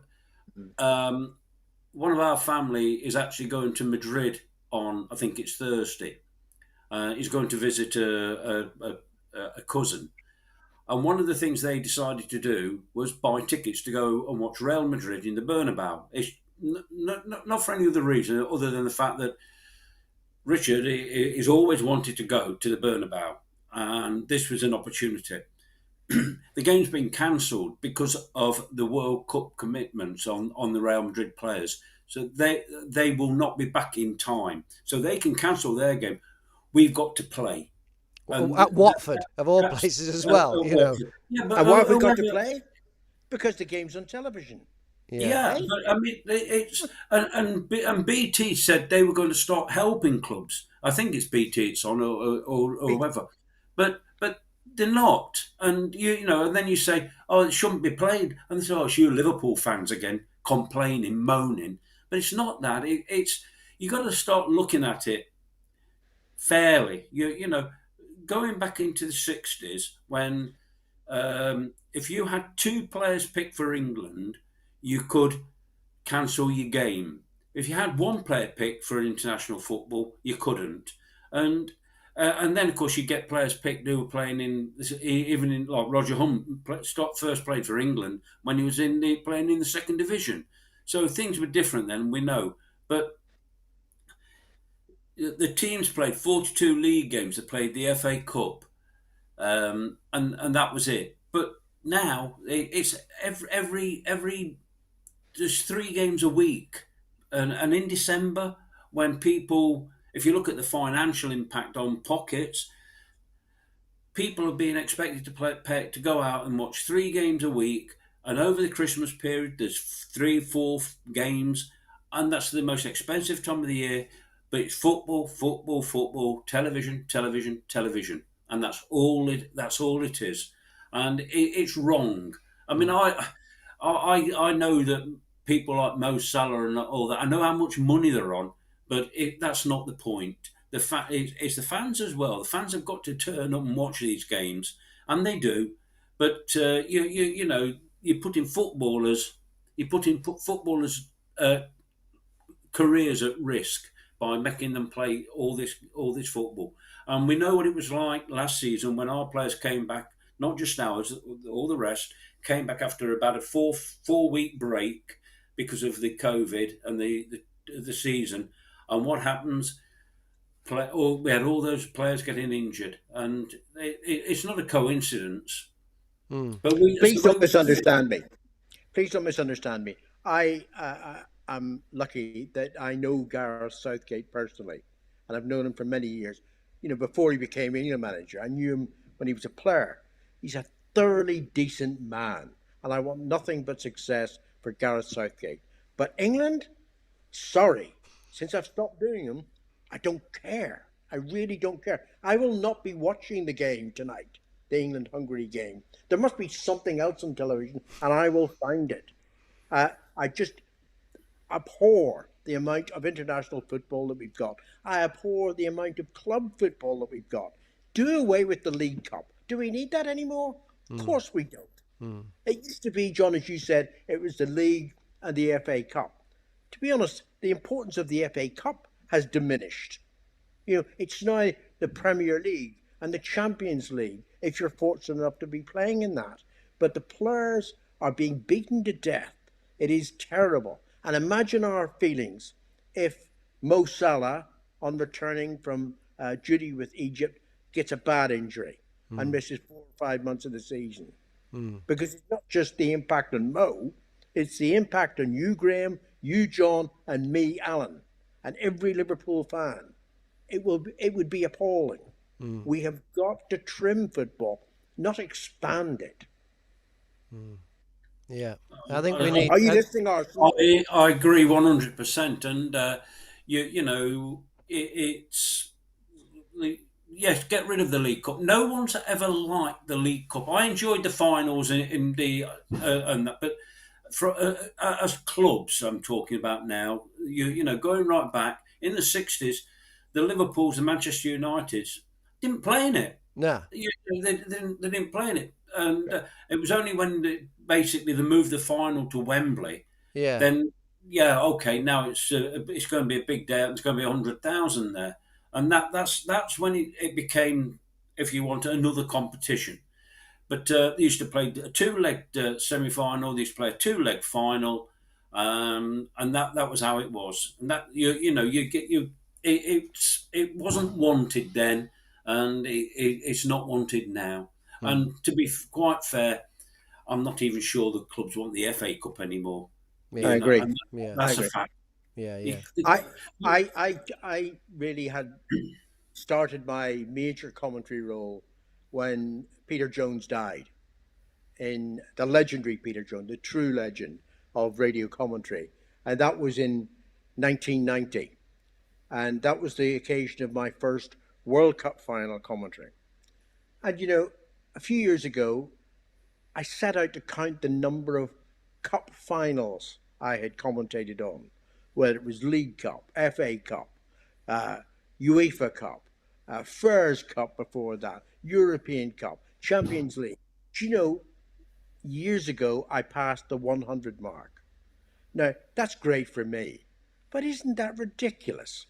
one of our family is actually going to Madrid on, I think it's Thursday. He's going to visit a cousin. And one of the things they decided to do was buy tickets to go and watch Real Madrid in the Bernabeu. It's not for any other reason other than the fact that Richard is always wanted to go to the Bernabeu, and this was an opportunity. The game's been cancelled because of the World Cup commitments on the Real Madrid players. So they will not be back in time. So they can cancel their game. We've got to play. At Watford, of all places as well. Yeah, and why have we got to play? Because the game's on television. Yeah. Yeah, Hey, but I mean, it's and BT said they were going to start helping clubs. I think it's BT it's on or whoever, but they're not. And and then you say, oh, it shouldn't be played, and they say, oh, it's you Liverpool fans again complaining, moaning. But it's not that. It's you got to start looking at it fairly. Going back into the '60s when if you had two players picked for England, you could cancel your game. If you had one player picked for international football, you couldn't. And then of course you get players picked who were playing even in like Roger Hunt stopped first played for England when he was playing in the second division. So things were different then, we know. But the teams played 42 league games. They played the FA Cup, and that was it. But now it's every there's 3 games a week, and in December when people, if you look at the financial impact on pockets, people are being expected to go out and watch 3 games a week, and over the Christmas period there's 3, 4 games, and that's the most expensive time of the year. But it's football, football, football, television, television, television, and that's all it is, and it's wrong. I mean, I know that people like Mo Salah and all that. I know how much money they're on, but that's not the point. It's the fans as well. The fans have got to turn up and watch these games, and they do. But you're putting footballers' careers at risk by making them play all this football. And we know what it was like last season when our players came back, not just ours, all the rest came back after about a four week break because of the COVID and the season. And what happens? We had all those players getting injured, and it's not a coincidence. Mm. But it's please the way don't we do it. misunderstand me. Please don't misunderstand me. I'm lucky that I know Gareth Southgate personally, and I've known him for many years. Before he became England manager, I knew him when he was a player. He's a thoroughly decent man, and I want nothing but success for Gareth Southgate. But England, sorry, since I've stopped doing them, I don't care. I really don't care. I will not be watching the game tonight, the England-Hungary game. There must be something else on television, and I will find it. I just abhor the amount of international football that we've got. I abhor the amount of club football that we've got. Do away with the League Cup. Do we need that anymore? Of course we don't. It used to be, John, as you said, it was the League and the FA Cup. To be honest, the importance of the FA Cup has diminished. It's now the Premier League and the Champions League, if you're fortunate enough to be playing in that. But the players are being beaten to death. It is terrible. And imagine our feelings if Mo Salah, on returning from duty with Egypt, gets a bad injury and misses 4 or 5 months of the season. Because it's not just the impact on Mo, it's the impact on you, Graham, you, John, and me, Alan, and every Liverpool fan. It would be appalling. We have got to trim football, not expand it. Yeah. I think we I, need. Are you listening, Arsenal? I agree 100%, and it's yes, get rid of the League Cup. No one's ever liked the League Cup. I enjoyed the finals in the and that, but as clubs, I'm talking about now. Going right back in the '60s, the Liverpools and Manchester Uniteds didn't play in it. Nah. They didn't play in it, and it was only when basically they moved the final to Wembley. Yeah. Then yeah, okay, now it's going to be a big day. There's going to be 100,000 there, and that's when it became, if you want, another competition. But they used to play a two-leg semi-final. They used to play a two-leg final, and that was how it was. And that it wasn't wanted then, and it's not wanted now. And to be quite fair, I'm not even sure the clubs want the FA Cup anymore. Yeah. I agree. And Yeah. that's I a agree. fact. Yeah. Yeah. I really had started my major commentary role when Peter Jones died, in the legendary Peter Jones, the true legend of radio commentary, and that was in 1990. And that was the occasion of my first World Cup final commentary. And a few years ago, I set out to count the number of cup finals I had commentated on, whether it was League Cup, FA Cup, UEFA Cup, Fairs Cup before that, European Cup, Champions League. Years ago, I passed the 100 mark. Now, that's great for me, but isn't that ridiculous?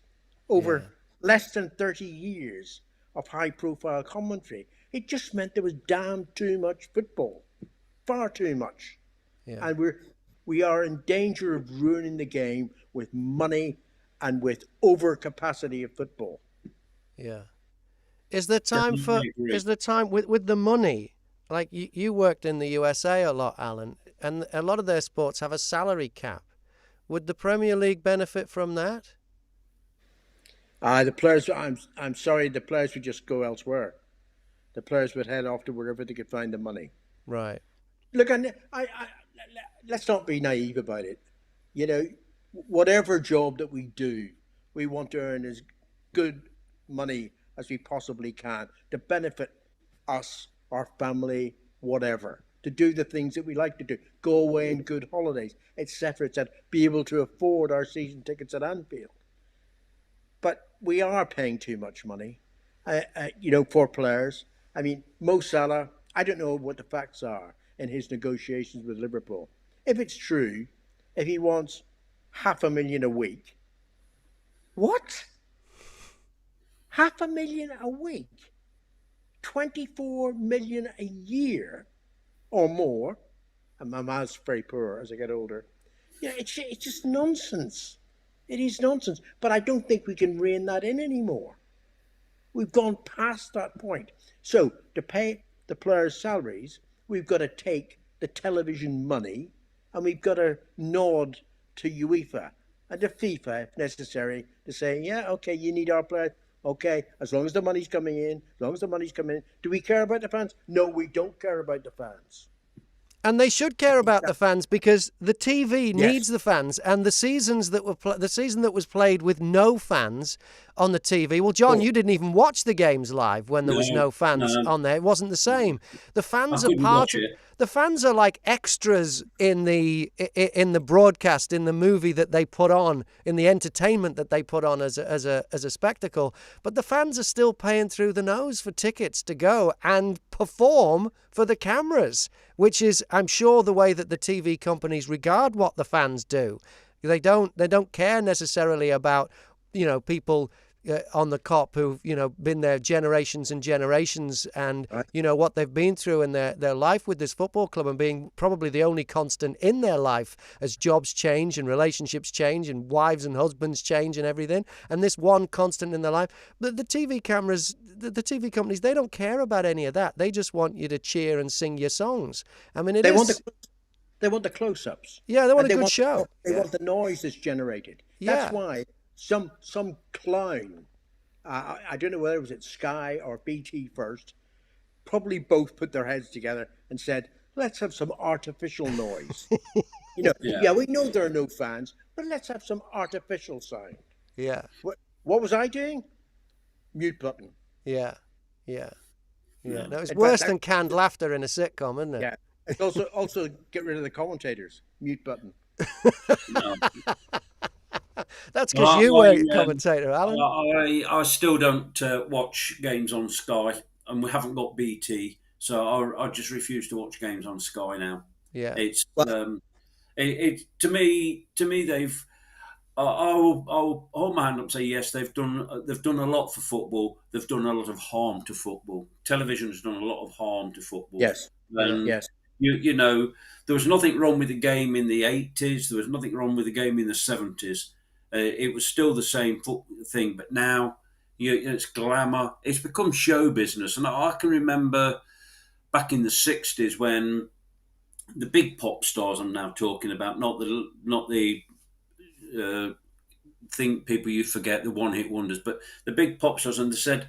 Over less than 30 years of high-profile commentary, it just meant there was damn too much football, far too much. Yeah. And we are in danger of ruining the game with money and with overcapacity of football. Yeah. Is there time Definitely agree. is there time with the money? Like you worked in the USA a lot, Alan, and a lot of their sports have a salary cap. Would the Premier League benefit from that? The players, I'm sorry, the players would just go elsewhere. The players would head off to wherever they could find the money. Right. Look, let's not be naive about it. Whatever job that we do, we want to earn as good money as we possibly can to benefit us, our family, whatever, to do the things that we like to do, go away on good holidays, etc., etc., be able to afford our season tickets at Anfield. But we are paying too much money, for players. I mean, Mo Salah, I don't know what the facts are in his negotiations with Liverpool. If it's true, if he wants $500,000 a week, what? $500,000 a week? 24 million a year or more, and my math's very poor as I get older. It's just nonsense. It is nonsense. But I don't think we can rein that in anymore. We've gone past that point. So to pay the players' salaries, we've got to take the television money and we've got to nod to UEFA and to FIFA, if necessary, to say, yeah, okay, you need our players. Okay, as long as the money's coming in, Do we care about the fans? No, we don't care about the fans. And they should care about the fans because the TV Yes. needs the fans. And the seasons that the season that was played with no fans on the TV. Well, John, you didn't even watch the games live when there was no fans on there. It wasn't the same. The fans I are couldn't part. watch it. The fans are like extras in the broadcast, in the movie that they put on, in the entertainment that they put on as a spectacle. But the fans are still paying through the nose for tickets to go and perform for the cameras, which is, I'm sure, the way that the TV companies regard what the fans do. They don't care necessarily about people on the cop who've been there generations and generations, and what they've been through in their life with this football club, and being probably the only constant in their life as jobs change and relationships change and wives and husbands change and everything, and this one constant in their life. But the TV cameras, the TV companies, they don't care about any of that. They just want you to cheer and sing your songs. I mean, They want the close-ups. Yeah, they want And a good show. They want the noise that's generated. Yeah. That's why some clown, I don't know whether it was at Sky or BT first, probably both put their heads together and said, let's have some artificial noise. Yeah, we know there are no fans, but let's have some artificial sound. Yeah. What was I doing? Mute button. Yeah. No, it's In worse fact, than canned laughter in a sitcom, isn't it? Yeah. It's also get rid of the commentators. Mute button. No. That's because you were a commentator, Alan. I still don't watch games on Sky, and we haven't got BT, so I just refuse to watch games on Sky now. Yeah. It's to me they've. I'll hold my hand up and say yes. They've done a lot for football. They've done a lot of harm to football. Television has done a lot of harm to football. Yes. Yes. There was nothing wrong with the game in the 80s. There was nothing wrong with the game in the 70s. It was still the same thing, but now it's glamour. It's become show business. And I can remember back in the 60s when the big pop stars I'm now talking about, not the think people you forget, the one-hit wonders, but the big pop stars, and they said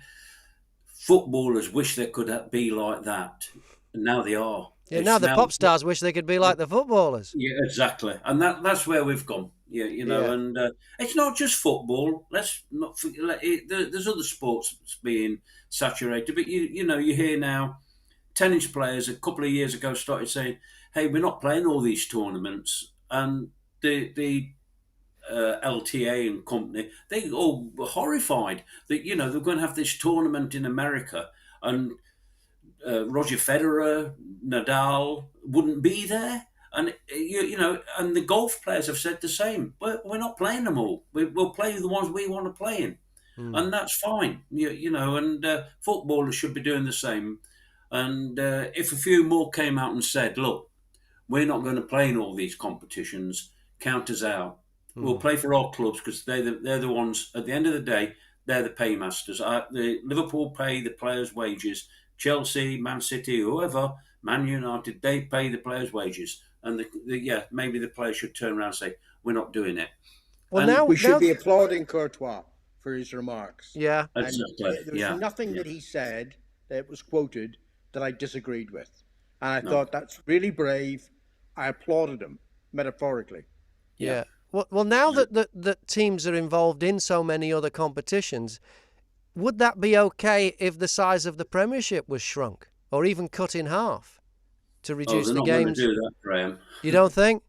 footballers wish they could be like that, and now they are. Yeah, It now the pop smells. stars wish they could be like the footballers. Yeah, exactly, and that's where we've gone. Yeah, Yeah. and it's not just football. Let's not forget. There's other sports being saturated, but you hear now tennis players a couple of years ago started saying, "Hey, we're not playing all these tournaments," and the LTA and company, they all were horrified that they're going to have this tournament in America, and Roger Federer, Nadal wouldn't be there. And and the golf players have said the same. We're not playing them all. We'll play the ones we want to play in, Hmm. and that's fine. And footballers should be doing the same. And if a few more came out and said, "Look, we're not going to play in all these competitions. Count us out. We'll Hmm. play for our clubs because they're the ones. At the end of the day, they're the paymasters. The Liverpool pay the players' wages. Chelsea, Man City, whoever, Man United, they pay the players' wages. And maybe the players should turn around and say, we're not doing it. Well, And We should now, be applauding Courtois for his remarks. yeah, And exactly, there was yeah, nothing yeah. that he said that was quoted that I disagreed with. And I No, thought that's really brave. I applauded him, metaphorically. yeah. yeah. Well, now that teams are involved in so many other competitions, would that be okay if the size of the Premiership was shrunk or even cut in half to Oh, reduce they're the not going to games? do that, Graham. You don't think?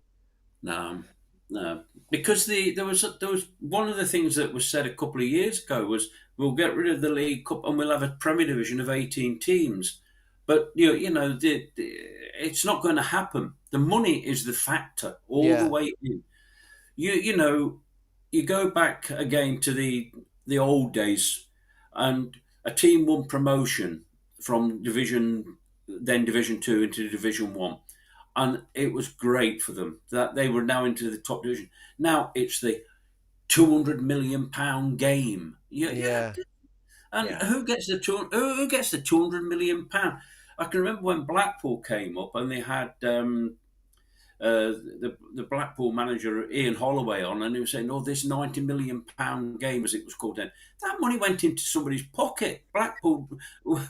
No, no, because there was one of the things that was said a couple of years ago was we'll get rid of the League Cup and we'll have a Premier Division of 18 teams, but it's not going to happen. The money is the factor all the Yeah, way in. You go back again to the old days, and a team won promotion from Division Two into Division One, and it was great for them that they were now into the top division. Now it's the £200 million game. Yeah, yeah, and Yeah. who gets the £200 million? I can remember when Blackpool came up and they had the Blackpool manager Ian Holloway on, and he was saying, "Oh, this £90 million game, as it was called then, that money went into somebody's pocket." Blackpool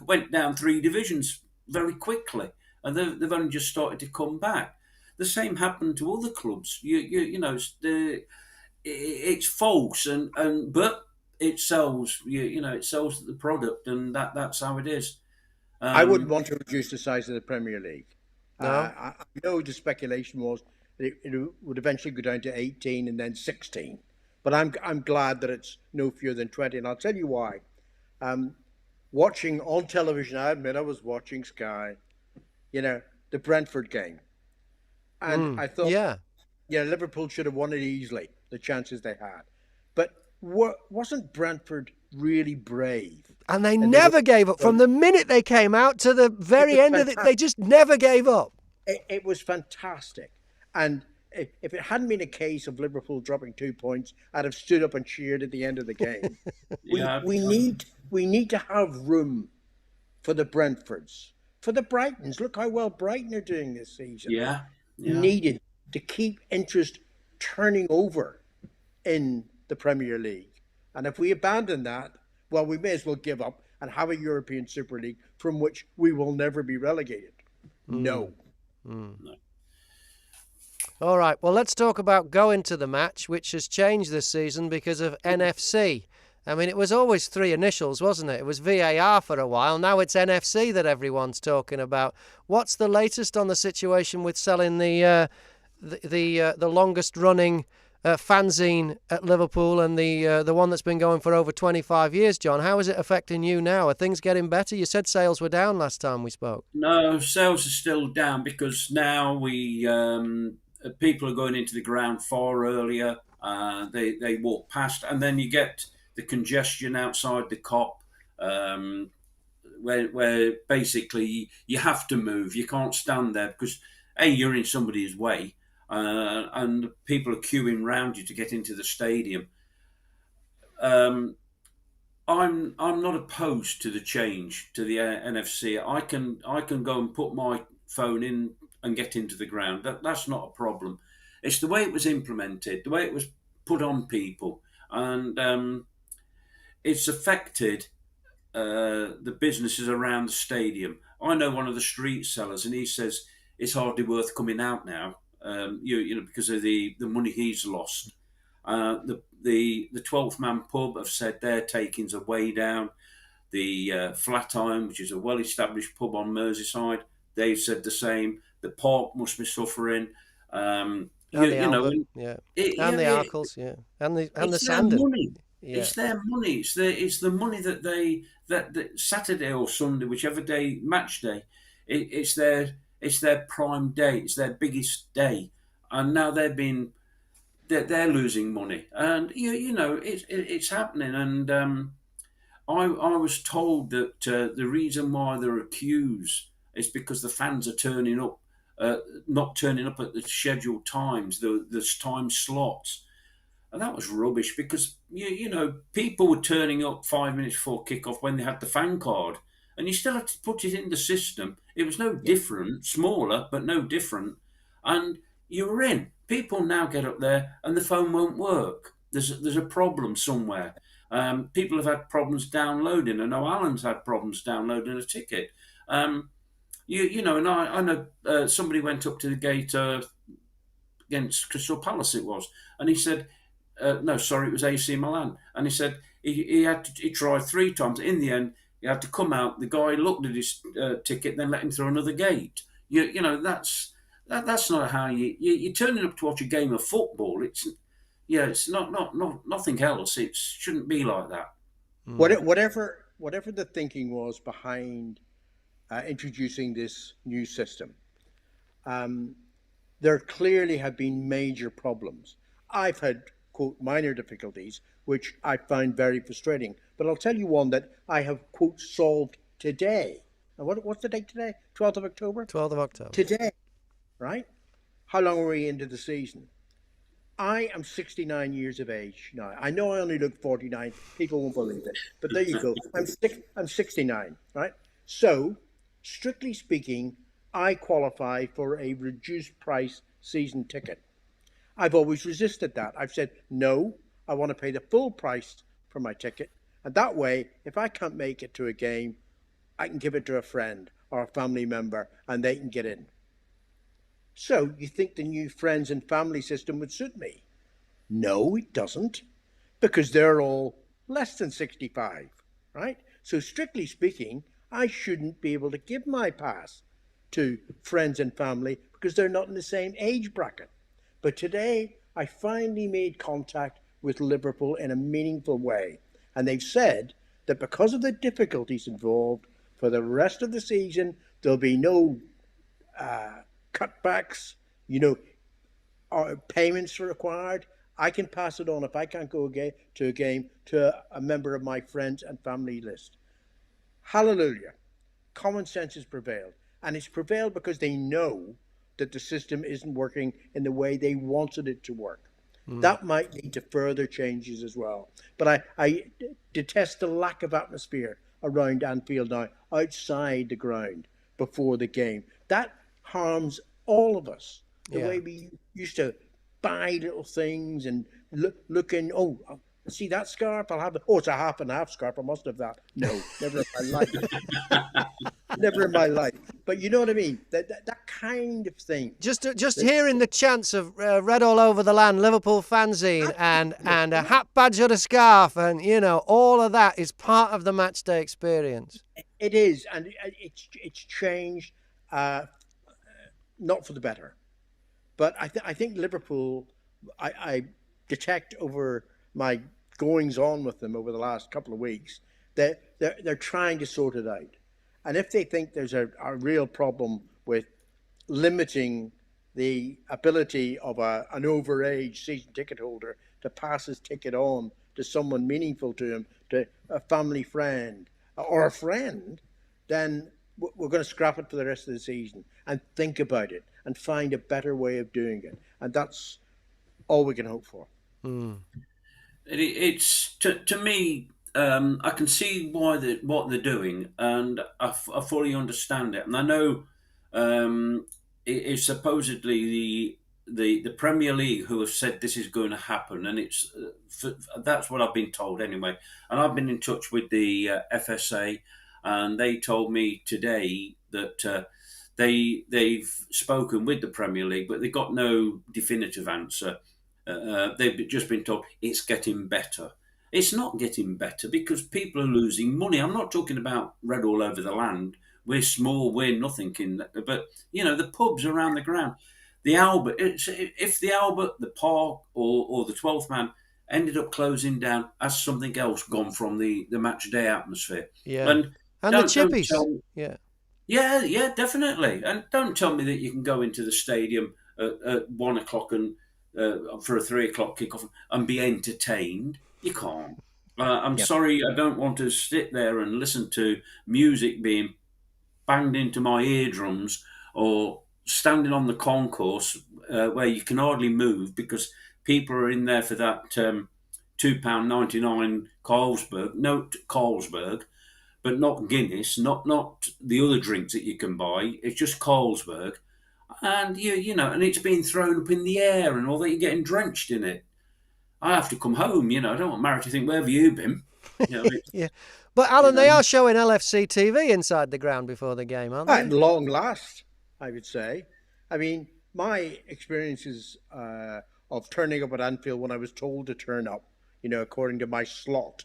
went down 3 divisions very quickly, and they've only just started to come back. The same happened to other clubs. It's false, and but it sells. It sells the product, and that's how it is. I wouldn't Um, want to reduce the size of the Premier League. no, I know the speculation was that it would eventually go down to 18 and then 16. But I'm glad that it's no fewer than 20. And I'll tell you why. Um, Watching on television, I admit I was watching Sky, the Brentford game. And I thought, yeah. Liverpool should have won it easily, the chances they had. But wasn't Brentford really brave? And they And they were, never gave up from the minute they came out to the it very was end of it. They fantastic. just never gave up. It was fantastic. And if it hadn't been a case of Liverpool dropping 2 points, I'd have stood up and cheered at the end of the game. We yeah, we need we need to have room for the Brentfords, for the Brightons. Look how well Brighton are doing this season. yeah, yeah. Needed to keep interest turning over in the Premier League. And if we abandon that, well, we may as well give up and have a European Super League from which we will never be relegated. No. All right, well, let's talk about going to the match, which has changed this season because of NFC. I mean, it was always 3 initials, wasn't it? It was VAR for a while. Now it's NFC that everyone's talking about. What's the latest on the situation with selling the longest running fanzine at Liverpool and the one that's been going for over 25 years, John? How is it affecting you now? Are things getting better? You said sales were down last time we spoke. No, sales are still down because now people are going into the ground far earlier. They walk past, and then you get the congestion outside the Kop, where basically you have to move. You can't stand there because you're in somebody's way, and people are queuing round you to get into the stadium. Um, I'm not opposed to the change to the NFC. I can go and put my phone in and get into the ground. That's not a problem. It's the way it was implemented, the way it was put on people, and it's affected the businesses around the stadium. I know one of the street sellers, and he says it's hardly worth coming out now. You know, because of the money he's lost. The 12th man pub have said their takings are way down. The Flatiron, which is a well established pub on Merseyside, they've said the same. The Park must be suffering. And the You know, Albert, yeah, and yeah, the Arkles, yeah, and the it's their Sandon, money. yeah. It's their money. It's the money that that Saturday or Sunday, whichever day, match day, it's their prime day. It's their biggest day, and now they're losing money, and you know it's happening. And I was told that the reason why they're accused is because the fans are turning up, not turning up at the scheduled times, the time slots. And that was rubbish because you know people were turning up 5 minutes before kickoff when they had the fan card, and you still had to put it in the system. It was no different, smaller but no different, and you were in. People now get up there and the phone won't work. There's a problem somewhere. People have had problems downloading. I know Alan's had problems downloading a ticket. You know, and I know somebody went up to the gate against Crystal Palace. It was, and he said no, sorry, it was AC Milan. And he said he tried 3 times. In the end, he had to come out. The guy looked at his ticket, then let him through another gate. You know that's not how you're turning up to watch a game of football. It's not nothing else. It shouldn't be like that. Whatever the thinking was behind introducing this new system, there clearly have been major problems. I've had, quote, minor difficulties, which I find very frustrating. But I'll tell you one that I have, quote, solved today. And what's the date today? 12th of October? 12th of October. Today, right? How long are we into the season? I am 69 years of age now. I know I only look 49. People won't believe it. But there you go. I'm 69, right? So, strictly speaking, I qualify for a reduced price season ticket. I've always resisted that. I've said, no, I want to pay the full price for my ticket. And that way, if I can't make it to a game, I can give it to a friend or a family member and they can get in. So you think the new friends and family system would suit me? No, it doesn't, because they're all less than 65, right? So strictly speaking, I shouldn't be able to give my pass to friends and family because they're not in the same age bracket. But today, I finally made contact with Liverpool in a meaningful way. And they've said that because of the difficulties involved, for the rest of the season, there'll be no cutbacks, or payments required. I can pass it on if I can't go to a game to a member of my friends and family list. Hallelujah. Common sense has prevailed. And it's prevailed because they know that the system isn't working in the way they wanted it to work. That might lead to further changes as well. But I detest the lack of atmosphere around Anfield now, outside the ground, before the game. That harms all of us. The way we used to buy little things and look in, see that scarf? I'll have it. Oh, it's a half and half scarf. I must have that. No, never in my life. Never in my life. But you know what I mean? That kind of thing. Just hearing the chants of "Red All Over the Land," Liverpool fanzine, and a hat badge or a scarf, and all of that is part of the match day experience. It is, and it's changed, not for the better. But I think Liverpool, I detect over my goings on with them over the last couple of weeks that they're trying to sort it out. And if they think there's a real problem with limiting the ability of an overage season ticket holder to pass his ticket on to someone meaningful to him, to a family friend or a friend, then we're going to scrap it for the rest of the season and think about it and find a better way of doing it. And that's all we can hope for. It's to me. I can see what they're doing, and I fully understand it. And I know it's supposedly the Premier League who have said this is going to happen, and that's what I've been told anyway. And I've been in touch with the FSA, and they told me today that they've spoken with the Premier League, but they got no definitive answer. They've just been told it's getting better. It's not getting better because people are losing money. I'm not talking about red all over the land. We're small, we're nothing in that. But, the pubs around the ground, the Albert, if the Albert, the Park, or the 12th Man ended up closing down, has something else gone from the match day atmosphere. Yeah. And the chippies. Yeah. Yeah, definitely. And don't tell me that you can go into the stadium at 1 o'clock and for a 3 o'clock kickoff and be entertained. You can't. I'm sorry, I don't want to sit there and listen to music being banged into my eardrums or standing on the concourse where you can hardly move because people are in there for that £2.99 Carlsberg, but not Guinness, not the other drinks that you can buy. It's just Carlsberg, and and it's being thrown up in the air and all that. You're getting drenched in it. I have to come home. I don't want Mary to think, "Where have you been?" Yeah, but Alan, they are showing LFC TV inside the ground before the game, aren't they? At long last, I would say. I mean, my experiences of turning up at Anfield when I was told to turn up, according to my slot,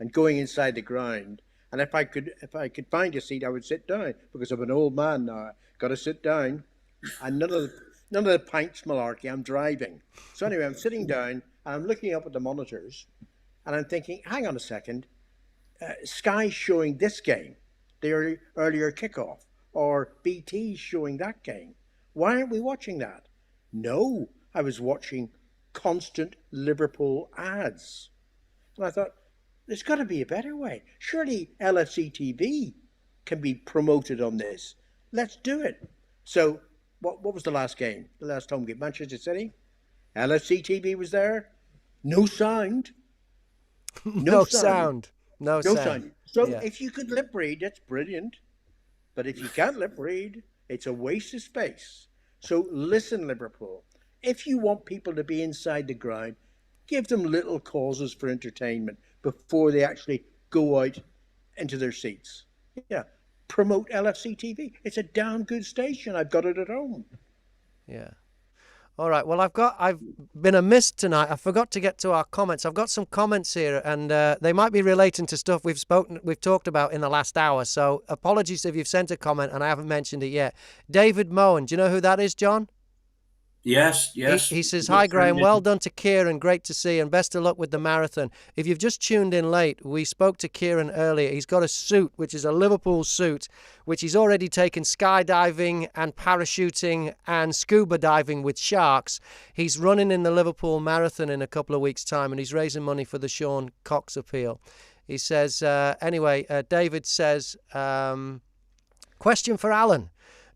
and going inside the ground. And if I could find a seat, I would sit down because I'm an old man now. Got to sit down, and none of the pints malarkey. I'm driving, so anyway, I'm sitting down and I'm looking up at the monitors, and I'm thinking, hang on a second, Sky's showing this game, the earlier kickoff, or BT's showing that game. Why aren't we watching that? No, I was watching constant Liverpool ads, and I thought, there's got to be a better way. Surely LFC TV can be promoted on this. Let's do it. So what was the last game? The last home game? Manchester City? LFC TV was there. No sound. No sound. So if you could lip read, that's brilliant. But if you can't lip read, it's a waste of space. So listen, Liverpool. If you want people to be inside the ground, give them little causes for entertainment before they actually go out into their seats. Yeah. Promote LFC TV. It's a damn good station. I've got it at home. Yeah. All right. Well, I've been amiss tonight. I forgot to get to our comments. I've got some comments here, and they might be relating to stuff we've talked about in the last hour. So apologies if you've sent a comment and I haven't mentioned it yet. David Moen, do you know who that is, John? Yes. He says, "Hi, Graham. Well done to Kieran. Great to see, and best of luck with the marathon. If you've just tuned in late, we spoke to Kieran earlier. He's got a suit, which is a Liverpool suit, which he's already taken skydiving and parachuting and scuba diving with sharks. He's running in the Liverpool Marathon in a couple of weeks' time, and he's raising money for the Sean Cox appeal." He says, David says, question for Alan.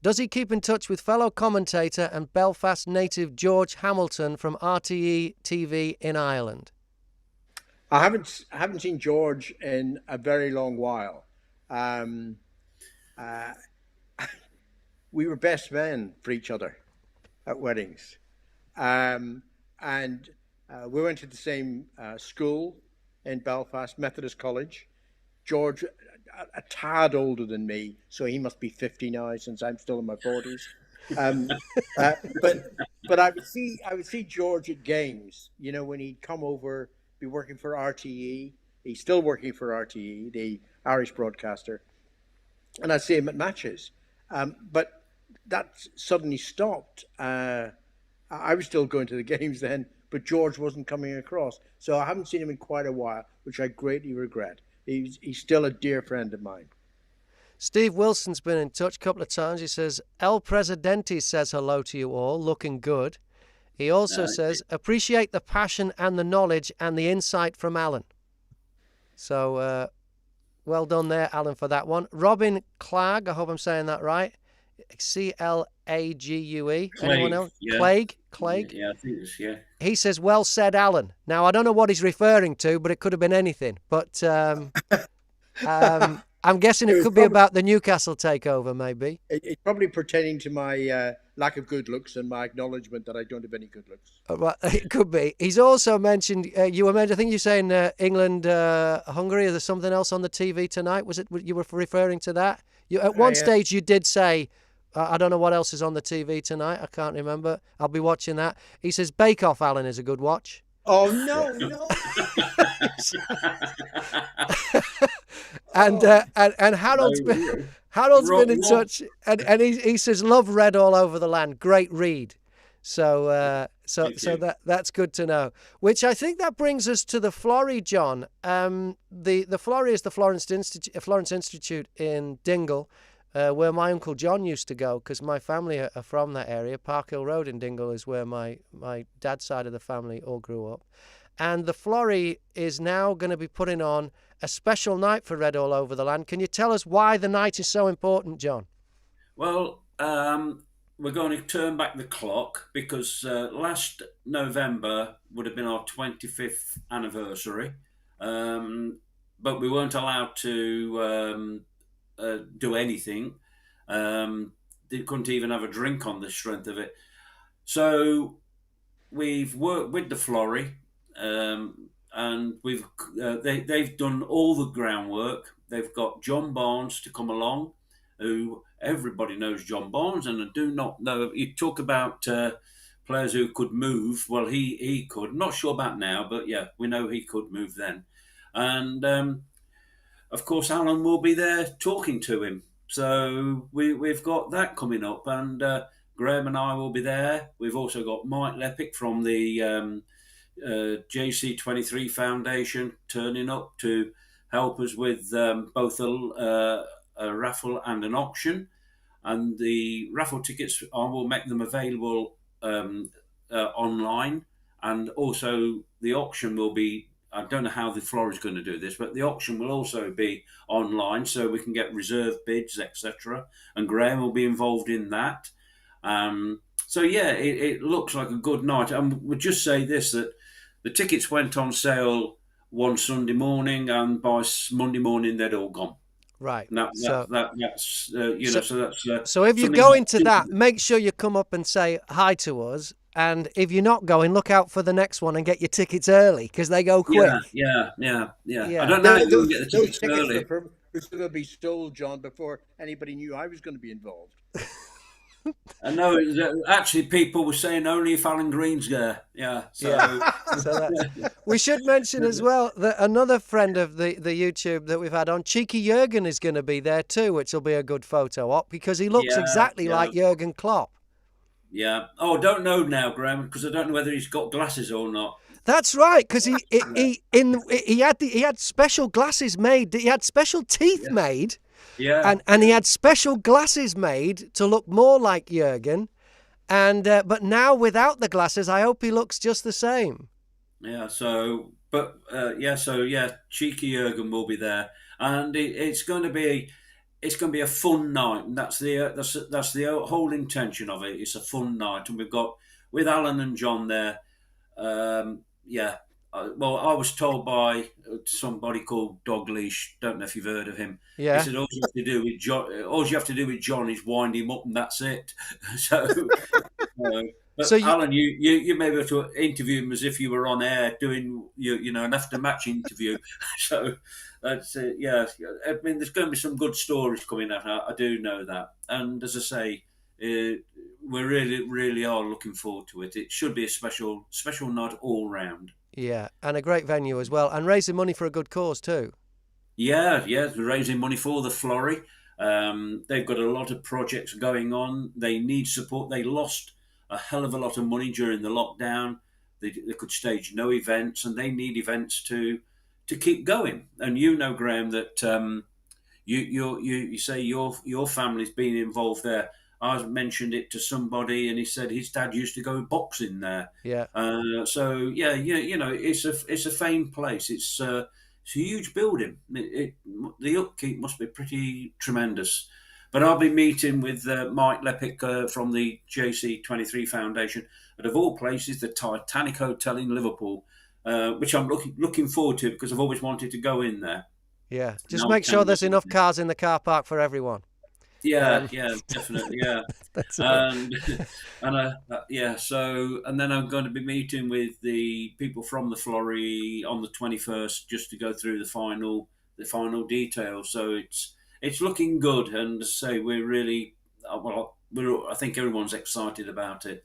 Does he keep in touch with fellow commentator and Belfast native George Hamilton from RTE TV in Ireland? I haven't seen George in a very long while. We were best men for each other at weddings, and we went to the same school in Belfast, Methodist College. George, a tad older than me, so he must be 50 now, since I'm still in my 40s. But I would see George at games. When he'd come over, be working for RTE. He's still working for RTE, the Irish broadcaster, and I'd see him at matches. But that suddenly stopped. I was still going to the games then, but George wasn't coming across, so I haven't seen him in quite a while, which I greatly regret. He's still a dear friend of mine. Steve Wilson's been in touch a couple of times. He says, El Presidente says hello to you all, looking good. He also says, appreciate the passion and the knowledge and the insight from Alan. So, well done there, Alan, for that one. Robin Clegg, I hope I'm saying that right. Clague. Anyone else? Yeah. Clegg? Yeah, I think it's, yeah. He says, well said, Alan. Now, I don't know what he's referring to, but it could have been anything. But I'm guessing it could be about the Newcastle takeover, maybe. It's probably pertaining to my lack of good looks and my acknowledgement that I don't have any good looks. Well, it could be. He's also mentioned, I think you're saying England, Hungary, is there something else on the TV tonight? Was it you were referring to that? At one stage, you did say I don't know what else is on the TV tonight. I can't remember. I'll be watching that. He says Bake Off, Alan, is a good watch. Oh, no, no. And Harold's Harold's been in Rob, touch, and he says love Red All Over the Land. Great read. So that's good to know. Which I think that brings us to the Florrie, John. The Florrie is the Florence Institute in Dingle, where my Uncle John used to go, because my family are from that area. Park Hill Road in Dingle is where my dad's side of the family all grew up. And the Florrie is now going to be putting on a special night for Red All Over the Land. Can you tell us why the night is so important, John? Well, we're going to turn back the clock because last November would have been our 25th anniversary, but we weren't allowed to do anything. They couldn't even have a drink on the strength of it. So we've worked with the Florrie, and they've done all the groundwork. They've got John Barnes to come along, who everybody knows John Barnes, and I do not know. You talk about players who could move. Well, he could. Not sure about now, but yeah, we know he could move then. And of course, Alan will be there talking to him. So we've got that coming up, and Graham and I will be there. We've also got Mike Lepic from the JC23 Foundation turning up to help us with both a raffle and an auction. And the raffle tickets, I will make them available online. And also the auction will be, I don't know how the Florrie is going to do this, but the auction will also be online, so we can get reserve bids, etc. And Graham will be involved in that. So yeah, it looks like a good night. And we'll just say this, that the tickets went on sale one Sunday morning, and by Monday morning they'd all gone. Right. So if you go into that, make sure you come up and say hi to us. And if you're not going, look out for the next one and get your tickets early, because they go quick. Yeah. I don't know how you get the tickets early. Those going to be sold, John, before anybody knew I was going to be involved. I know. Actually, people were saying only if Alan Green's there. Yeah. We should mention as well that another friend of the YouTube that we've had on, Cheeky Jurgen, is going to be there too, which will be a good photo op, because he looks exactly like Jurgen Klopp. Yeah. Oh, I don't know now, Graham, because I don't know whether he's got glasses or not. That's right, because he had special glasses made. He had special teeth made. Yeah. And he had special glasses made to look more like Jurgen. And but now without the glasses, I hope he looks just the same. Yeah. Cheeky Jurgen will be there, and it's going to be a fun night, and that's the whole intention of it. It's a fun night, and we've got with Alan and John there. Well, I was told by somebody called Dog Leash. Don't know if you've heard of him. Yeah. He said all you have to do with John is wind him up, and that's it. Alan, you may be able to interview him as if you were on air doing an after match interview. So that's it. Yeah, I mean, there's going to be some good stories coming out. I do know that, and as I say, we really, really are looking forward to it. It should be a special night all round. Yeah, and a great venue as well, and raising money for a good cause too. Yeah, we're raising money for the Florrie. They've got a lot of projects going on. They need support. They lost a hell of a lot of money during the lockdown. They could stage no events, and they need events to keep going. And you know, Graham, that you say your family's been involved there. I mentioned it to somebody, and he said his dad used to go boxing there. Yeah. It's a famed place. It's a huge building. The upkeep must be pretty tremendous. But I'll be meeting with Mike Lepic from the JC23 Foundation, and of all places, the Titanic Hotel in Liverpool, which I'm looking forward to, because I've always wanted to go in there. Yeah, just make sure there's enough cars in the car park for everyone. Yeah, definitely, yeah. And then I'm going to be meeting with the people from the Florrie on the 21st, just to go through the final details. So it's looking good, and say we're really I think everyone's excited about it,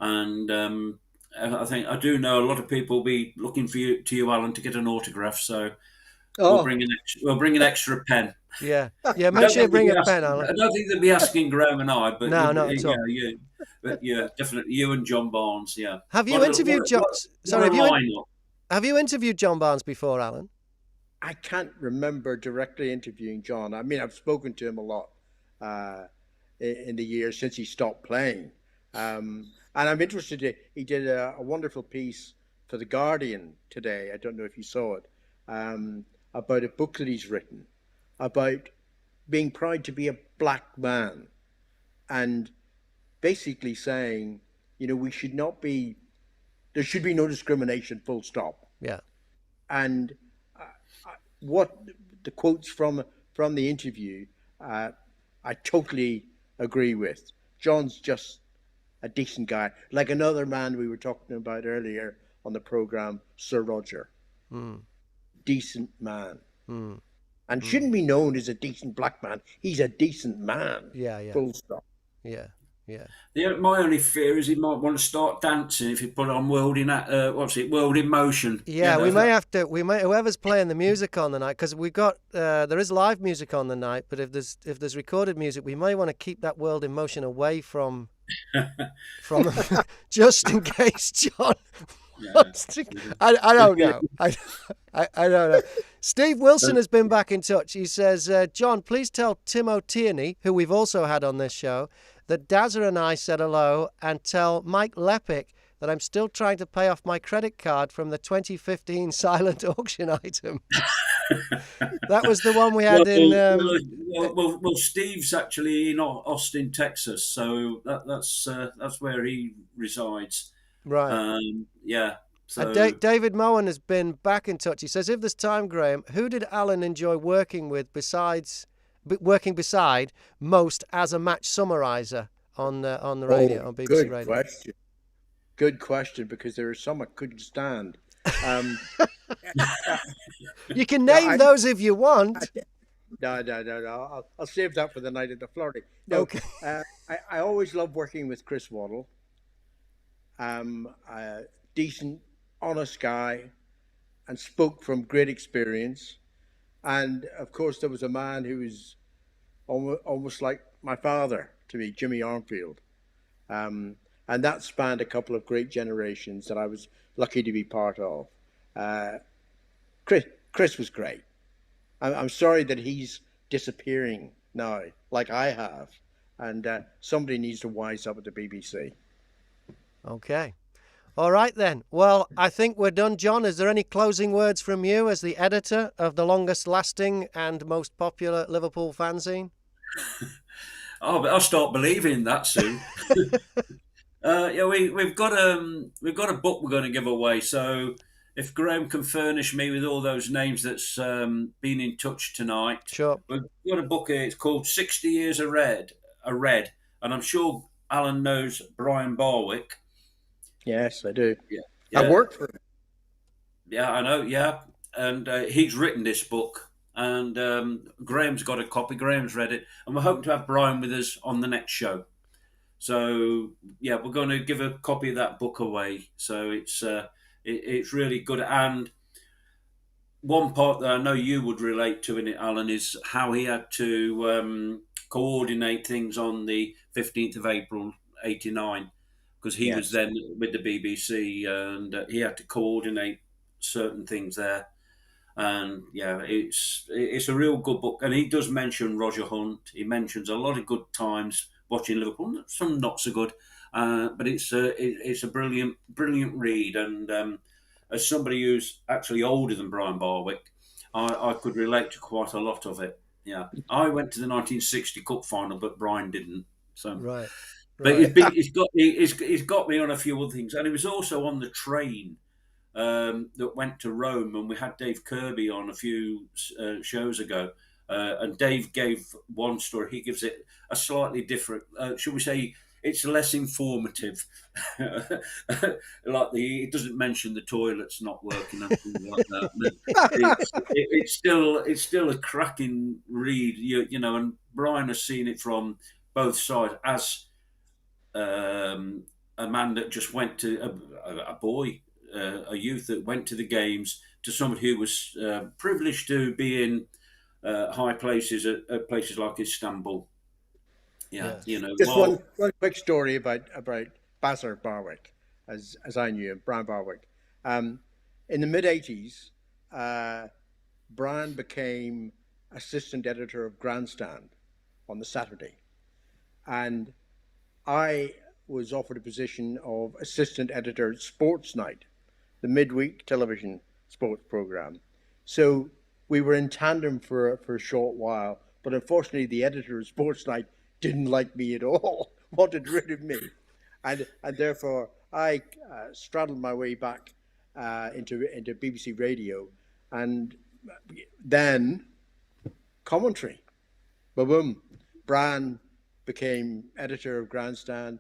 and I do know a lot of people will be looking for you, Alan, to get an autograph. So Oh, we'll bring an extra pen. Yeah. Yeah. I Make don't sure you think they'll bring be a pen, asking. Alan. I don't think they'll be asking Graham and I, but No, not at all. but yeah, definitely you and John Barnes. Yeah. Have you interviewed John? What Sorry, a lineup. have you interviewed John Barnes before, Alan? I can't remember directly interviewing John. I mean, I've spoken to him a lot in the years since he stopped playing. And I'm interested. He did a wonderful piece for The Guardian today. I don't know if you saw it, about a book that he's written about being proud to be a black man, and basically saying, we should not be, there should be no discrimination, full stop. Yeah. And what the quotes from the interview, I totally agree with. John's just a decent guy, like another man we were talking about earlier on the program, Sir Roger. Decent man. And shouldn't be known as a decent black man. He's a decent man. Yeah, yeah. Full stop. Yeah, yeah. My only fear is he might want to start dancing if he put on World in Motion. Yeah, we may have to. Whoever's playing the music on the night, because we got there is live music on the night, but if there's recorded music, we may want to keep that World in Motion away from just in case John. Yeah. I don't know. I don't know. Steve Wilson has been back in touch. He says, John, please tell Timo Tierney, who we've also had on this show, that Dazza and I said hello, and tell Mike Lepic that I'm still trying to pay off my credit card from the 2015 silent auction item. That was the one we had in... Well, Steve's actually in Austin, Texas, so that's where he resides. Right. Yeah. So David Mowen has been back in touch. He says, if there's time, Graham, who did Alan enjoy working beside most as a match summariser on the radio, on BBC Radio? Good question, because there are some I couldn't stand. You can name those if you want. No. I'll save that for the night at the Florrie. No, okay. I always loved working with Chris Waddle. A decent, honest guy, and spoke from great experience. And of course, there was a man who was almost like my father to me, Jimmy Anfield. And that spanned a couple of great generations that I was lucky to be part of. Chris was great. I'm sorry that he's disappearing now, like I have. And somebody needs to wise up at the BBC. Okay. All right, then. Well, I think we're done. John, is there any closing words from you as the editor of the longest-lasting and most popular Liverpool fanzine? But I'll start believing that soon. We've got a book we're going to give away. So if Graham can furnish me with all those names that's been in touch tonight, sure. We've got a book here. It's called 60 Years a Red, and I'm sure Alan knows Brian Barwick. Yes, I do. Yeah. I worked for him. Yeah, I know. Yeah, and he's written this book, and Graham's got a copy. Graham's read it, and we're hoping to have Brian with us on the next show. So yeah, we're going to give a copy of that book away. So it's really good. And one part that I know you would relate to in it, Alan, is how he had to coordinate things on the 15th of April, 89. Because he was then with the BBC, and he had to coordinate certain things there. And yeah, it's a real good book. And he does mention Roger Hunt. He mentions a lot of good times watching Liverpool, some not so good. But it's a brilliant read. And as somebody who's actually older than Brian Barwick, I could relate to quite a lot of it. Yeah, I went to the 1960 Cup final, but Brian didn't. So right. But he's got me on a few other things, and he was also on the train that went to Rome, and we had Dave Kirby on a few shows ago, and Dave gave one story. He gives it a slightly different, shall we say, it's less informative. It doesn't mention the toilets not working and things like that. It's still a cracking read, you know. And Brian has seen it from both sides as a man that just went to a boy, a youth that went to the games, to somebody who was privileged to be in high places at places like Istanbul. Yeah, Yes. you know. Just Well, one quick story about Basser Barwick, as I knew him, Brian Barwick. In the mid-80s, Brian became assistant editor of Grandstand on the Saturday, and I was offered a position of assistant editor at Sports Night, the midweek television sports program. So we were in tandem for a short while, but unfortunately the editor of Sports Night didn't like me at all, wanted rid of me. And therefore I straddled my way back into BBC Radio, and then commentary. Boom. Brian became editor of Grandstand,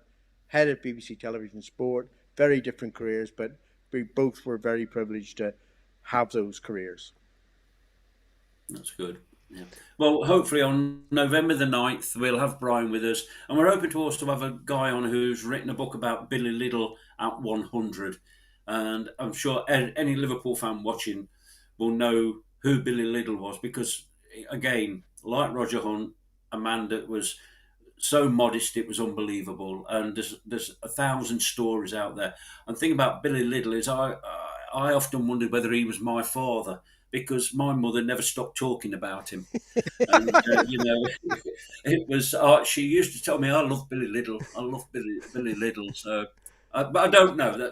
head of BBC Television Sport, very different careers, but we both were very privileged to have those careers. that's good. Yeah. Well, hopefully on November the 9th, we'll have Brian with us. And we're hoping to also have a guy on who's written a book about Billy Liddell at 100. And I'm sure any Liverpool fan watching will know who Billy Liddell was, because, again, like Roger Hunt, a man that was so modest it was unbelievable. And there's 1,000 stories out there. And the thing about Billy Liddell is I often wondered whether he was my father, because my mother never stopped talking about him. And, you know, it was, she used to tell me, I love Billy Liddell. I love Billy Liddell. So, but I don't know.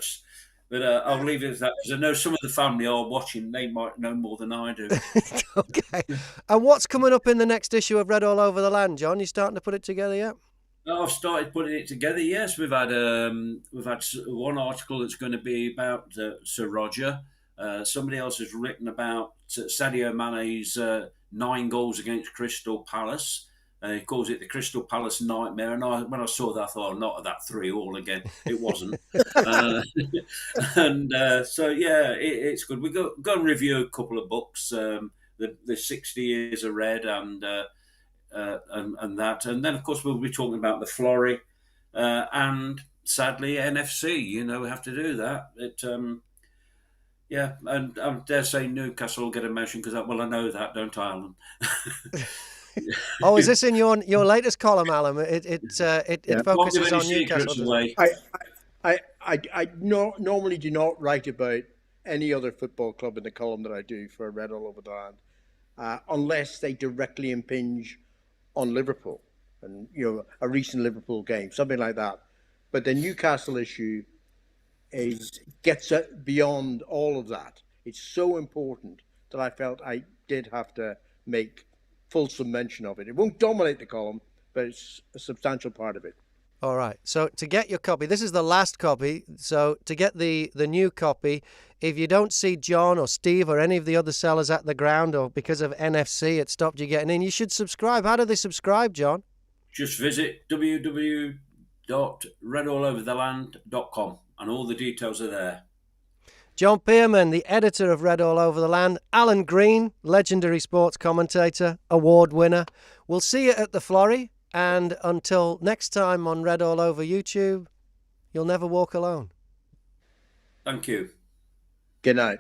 But I'll leave it at that, because I know some of the family are watching. They might know more than I do. Okay. And what's coming up in the next issue of Red All Over the Land, John? You starting to put it together yet? I've started putting it together. Yes, we've had one article that's going to be about Sir Roger. Somebody else has written about Sadio Mane's 9 goals against Crystal Palace. He calls it the Crystal Palace nightmare. And when I saw that, I thought, not at that 3-3 again. It wasn't. So, yeah, it's good. We're going to review a couple of books, the 60 Years of Red and that. And then, of course, we'll be talking about the Florrie and, sadly, NFC. You know, we have to do that. Yeah, and I dare say Newcastle will get a mention, because, well, I know that, don't I, Alan? Oh, is this in your latest column, Alan? It focuses on Newcastle. Away. I normally do not write about any other football club in the column that I do for Red All Over the Land, unless they directly impinge on Liverpool, and a recent Liverpool game, something like that. But the Newcastle issue gets beyond all of that. It's so important that I felt I did have to make fulsome mention of it. It won't dominate the column, but it's a substantial part of it. All right. So to get your copy, this is the last copy. So to get the new copy, if you don't see John or Steve or any of the other sellers at the ground, or because of NFC it stopped you getting in, you should subscribe. How do they subscribe, John? Just visit www.redallovertheland.com and all the details are there. John Pearman, the editor of Red All Over the Land. Alan Green, legendary sports commentator, award winner. We'll see you at the Florrie. And until next time on Red All Over YouTube, you'll never walk alone. Thank you. Good night.